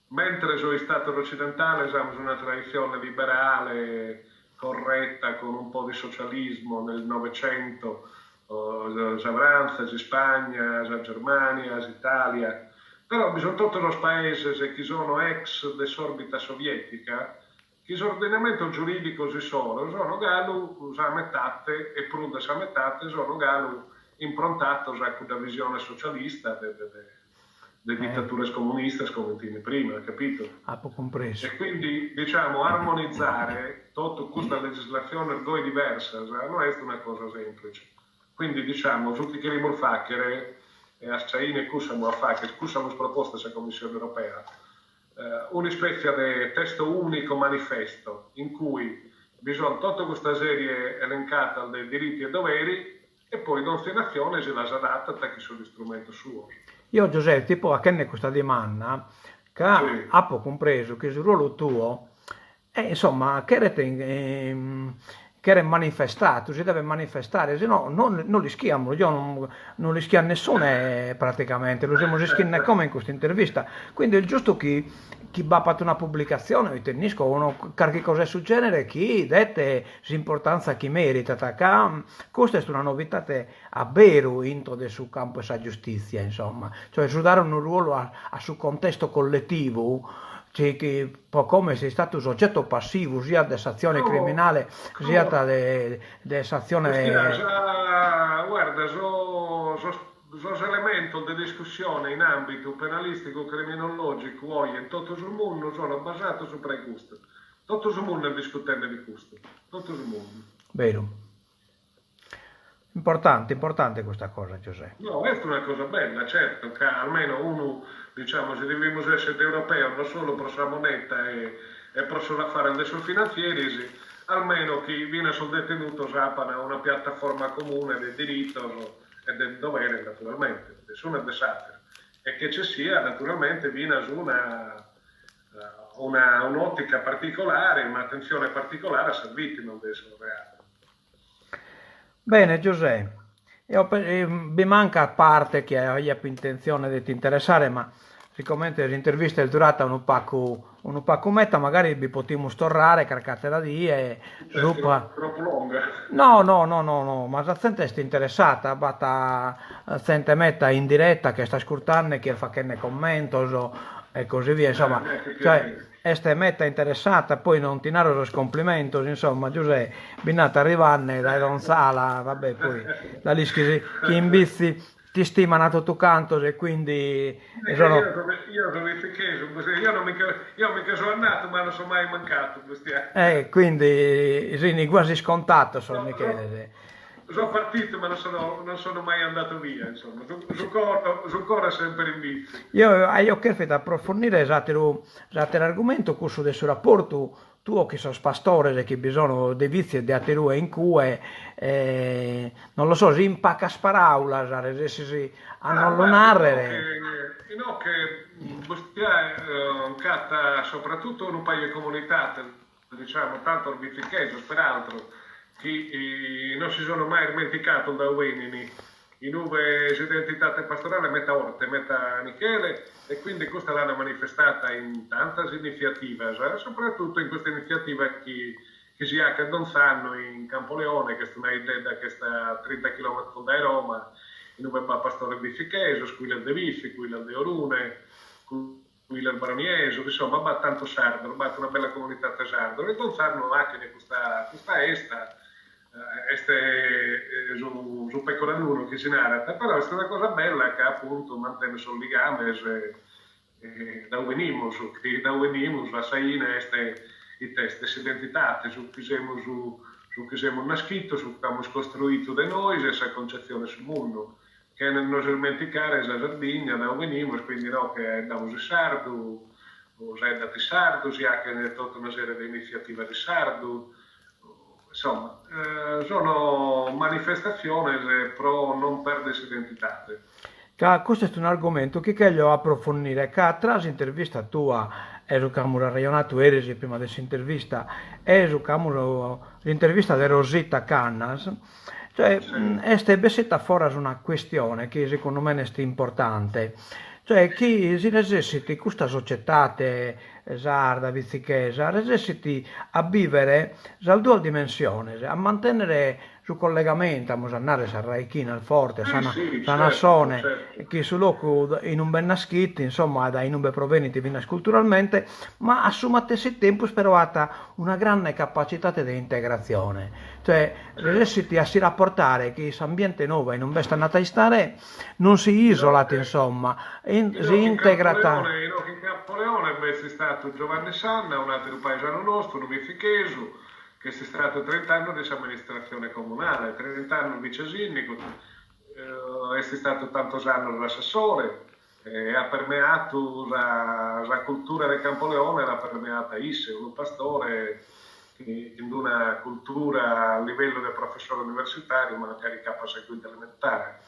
Mentre sullo Stato occidentale abbiamo una tradizione liberale, corretta, con un po' di socialismo nel Novecento, la Francia, la Spagna, la Germania, l'Italia, però bisogna tutti i paesi che sono ex dell'orbita sovietica, che l'ordinamento giuridico sono gallo usamettate e prunde samettate sono gallo improntato con la visione socialista le dittature comuniste come prima, capito? compreso. E quindi, diciamo, armonizzare tutta questa legislazione orgoglio diversa, non è una cosa semplice. Quindi, diciamo, tutti che vogliono fare, e a Chaine cusamo a fare, cusamo proposte della Commissione Europea, una specie di testo unico manifesto in cui bisogna tutta questa serie elencata dei diritti e doveri e poi destinazione se la si adatta a chi sono strumento suo. Io Giuseppe, tipo a che ne questa domanda, che Sì. ho compreso che il ruolo tuo è insomma che era manifestato, si deve manifestare, se no non li schiamo, io non li schia nessuno praticamente, lo siamo schiene come in questa intervista, quindi è giusto chi va a fare una pubblicazione, io tennisco uno qualche cosa sul genere, chi dette l'importanza chi merita, questa è una novità a vero into del suo campo e sa giustizia, insomma, cioè su dare un ruolo a suo contesto collettivo, cioè che come sei stato soggetto passivo sia dell'azione criminale sia dell'azione. Guarda, sono elementi di discussione in ambito penalistico criminologico oggi in tutto il mondo sono basati su questo. Tutto il mondo è discutendo di questo. Tutto il mondo. Vero. Importante questa cosa, Giuseppe. No, è una cosa bella, certo, che almeno uno, diciamo, se dobbiamo essere europeo non solo per la moneta e per la fare dei suoi finanzieri, almeno chi viene sul detenuto sapano una piattaforma comune del diritto e del dovere, naturalmente, nessuno è desatto. E che ci sia, naturalmente, viene su un'ottica particolare, un'attenzione particolare a vittima del suo reato. Bene Giuseppe, mi manca a parte che hai più intenzione di interessare, ma siccome l'intervista è durata un po' metta, magari vi potremmo stornare, caricate da lì e troppo lunga. No, ma la gente è interessata, basta gente metta in diretta che sta ascoltando, che fa che ne commento e così via, insomma, cioè este metta interessata, poi non ti narro lo scomplimento, insomma, Giuseppe, binata arrivarne dai Ronzala, vabbè, poi da lì chi imbizi ti stimano a tutto canto e quindi io mica sono andato ma non sono mai mancato quindi sì, quasi scontato sono Michele. Sono partito ma non sono mai andato via, insomma, sono ancora sempre in vizio. Io chiedo approfondire esatto l'argomento corso del suo rapporto tuo che sono pastore e che bisogna dei vizi e di atterue in cui non lo so, si impacca sparaula a non lo narrare. No, che soprattutto in un paio di comunità, diciamo, tanto il vizicheso, peraltro, che non si sono mai dimenticato da uomini in nuove identità pastorale metà Orte, metà Michele, e quindi questa l'hanno manifestata in tante iniziative, soprattutto in questa iniziativa che si ha a Donzano in Campoleone, che è una idea che sta a 30 km da Roma, in dove va Pastore Vizicheso, Squilla de Vissi, Squilla de Orune, Squilla il Baronieso, insomma va tanto sardo, va una bella comunità sardo, e Donzano anche questa esta su Pecoranuno che si narra, però è una cosa bella che appunto mantiene sul legame da venimos a Saina queste identità su cui siamo nasciti, su cui abbiamo costruito da noi questa concezione sul mondo che non si dimenticare la Sardegna da venimos, quindi no, che andiamo in sardo o sei da sardo, si ha anche tutta una serie di iniziative di sardo. Insomma, sono manifestazioni pro non perdere identità. Questo è un argomento che voglio approfondire. Tra l'intervista tua e su camera ragionato eresi prima della intervista e su camera l'intervista di Rosita Cannas, cioè è besetta fuori una questione che secondo me è importante. Cioè, chi si necessiti questa società sarda, vizichesa, resessiti a vivere dal dual dimensione, a mantenere su collegamento, a musannare sarraichina, al forte, sì, sanassone, certo. che su loco in un ben nascitti, insomma, da in un ben proveniti vinas culturalmente, ma assumate se tempo sperovata una grande capacità di integrazione. Cioè, resessiti a si rapportare che ambiente nuovo in un ben stata a stare, non si isolate, insomma, si integrata. In Campoleone invece è stato Giovanni Sanna, un altro paesano nostro, un vizicheso, che è stato 30 anni di amministrazione comunale, 30 anni vice sindaco, è stato tanti anni l'assessore, ha permeato la cultura del Campoleone, l'ha permeata Isse, un pastore in una cultura a livello del professore universitario, ma magari capo seguito elementare.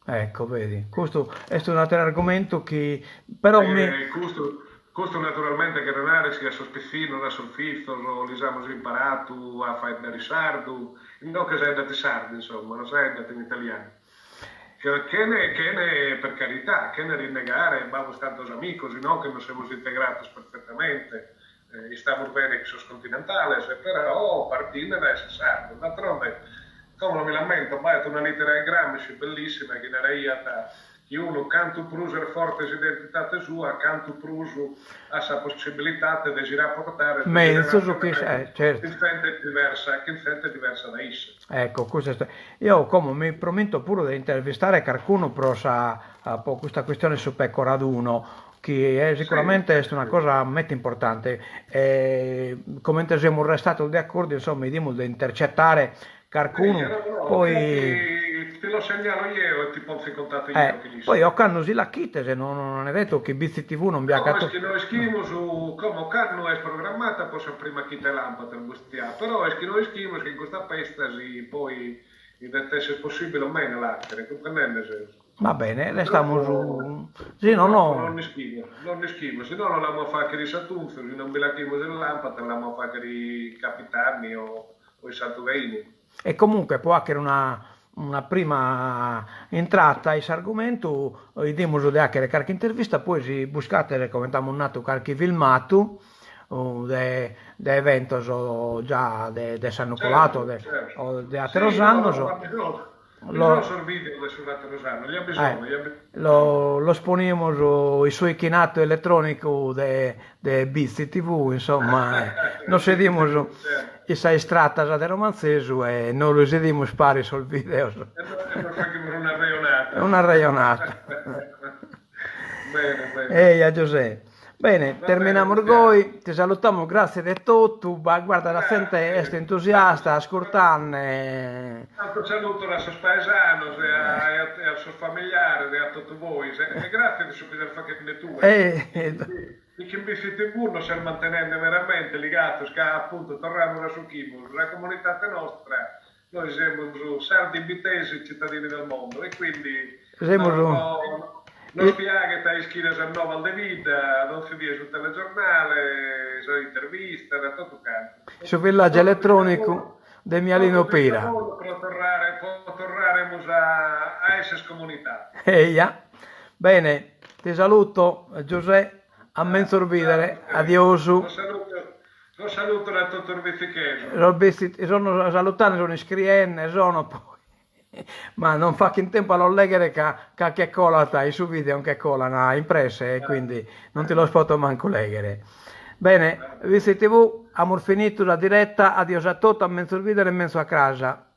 Ecco, vedi, questo è un altro argomento che però Questo naturalmente che Renare sia sospissino da surfizzo, lo abbiamo imparato a fare da risardo, non che sei andati sardi, insomma, non sei andati in italiano. Che ne per carità, che ne rinnegare, abbiamo tantos amigos, no? Che non siamo integrati perfettamente, stiamo bene che sono continentali, però partire da essere sardo. D'altronde, come non mi lamento, ho una lettera ai Gramsci bellissima che era che uno canto pruso forte identità sua, canto pruso ha la possibilità di rapportare certo. che sente diversa da essa. Ecco, io come mi prometto pure di intervistare qualcuno per questa questione su Pecora Raduno, che è sicuramente una cosa molto importante. Come siamo restati d'accordo, insomma, di intercettare qualcuno, poi te lo segnalo io e ti posso contattare io. Poi ho canno si la chite, se non è detto che Bizzi TV non vi ha catto. No, noi schimo su come canno è programmata, poi prima chite lampada il bustia, però è che noi schimo che in questa pesta si poi se possibile o meno l'acqua, comprendendo se. Va bene, le stiamo su. Sì, non ne schimo, se no non la fare che di Satunzo, se non ve la chimo della lampada, la fare che di Capitani o i Santuveini. E comunque può essere una prima entrata a questo argomento, vediamo di avere qualche intervista, poi si buscate, come abbiamo nato, qualche filmato di eventi già di San Nicolato o di Aterosano. Lo sorvide su Aterosano, gli ha bisogno. Lo esponiamo sui suoi chinato elettronico di Bizzi TV, insomma, non sediamo su. Che sei stratta da romanzesu e non lo sediamo spari sul video. Una raionata. Bene. Ehi, Giuseppe. Bene, terminiamo orgoglio, ti salutiamo, grazie di tutto, guarda la gente è entusiasta, ascoltando. Tanto saluto a suo paesano, e al suo familiare, e a tutti voi, e grazie di sapere fare che tue. E che in siete burno si mantenendo veramente legato, che appunto torniamo su Chimo, la comunità nostra, noi siamo sardi bitesi cittadini del mondo e quindi non spiega che iscrive a nuova di vita, non si dice sul telegiornale, su interviste, da tutto canto. Sul villaggio elettronico di Mialino Pira. Tornare a essere comunità. Bene, ti saluto Giuseppe. A mensorvidere, adiosu. Lo saluto da tutto il vizzicheso. Sono salutando, sono iscrienne, sono poi. Ma non fa che in tempo a non leggere che colata, i su video che colano impresse, e quindi non te lo spoto manco leggere. Bene, Bizzi TV, amor finito la diretta, addio a tutto, a mensorvidere e menso a casa.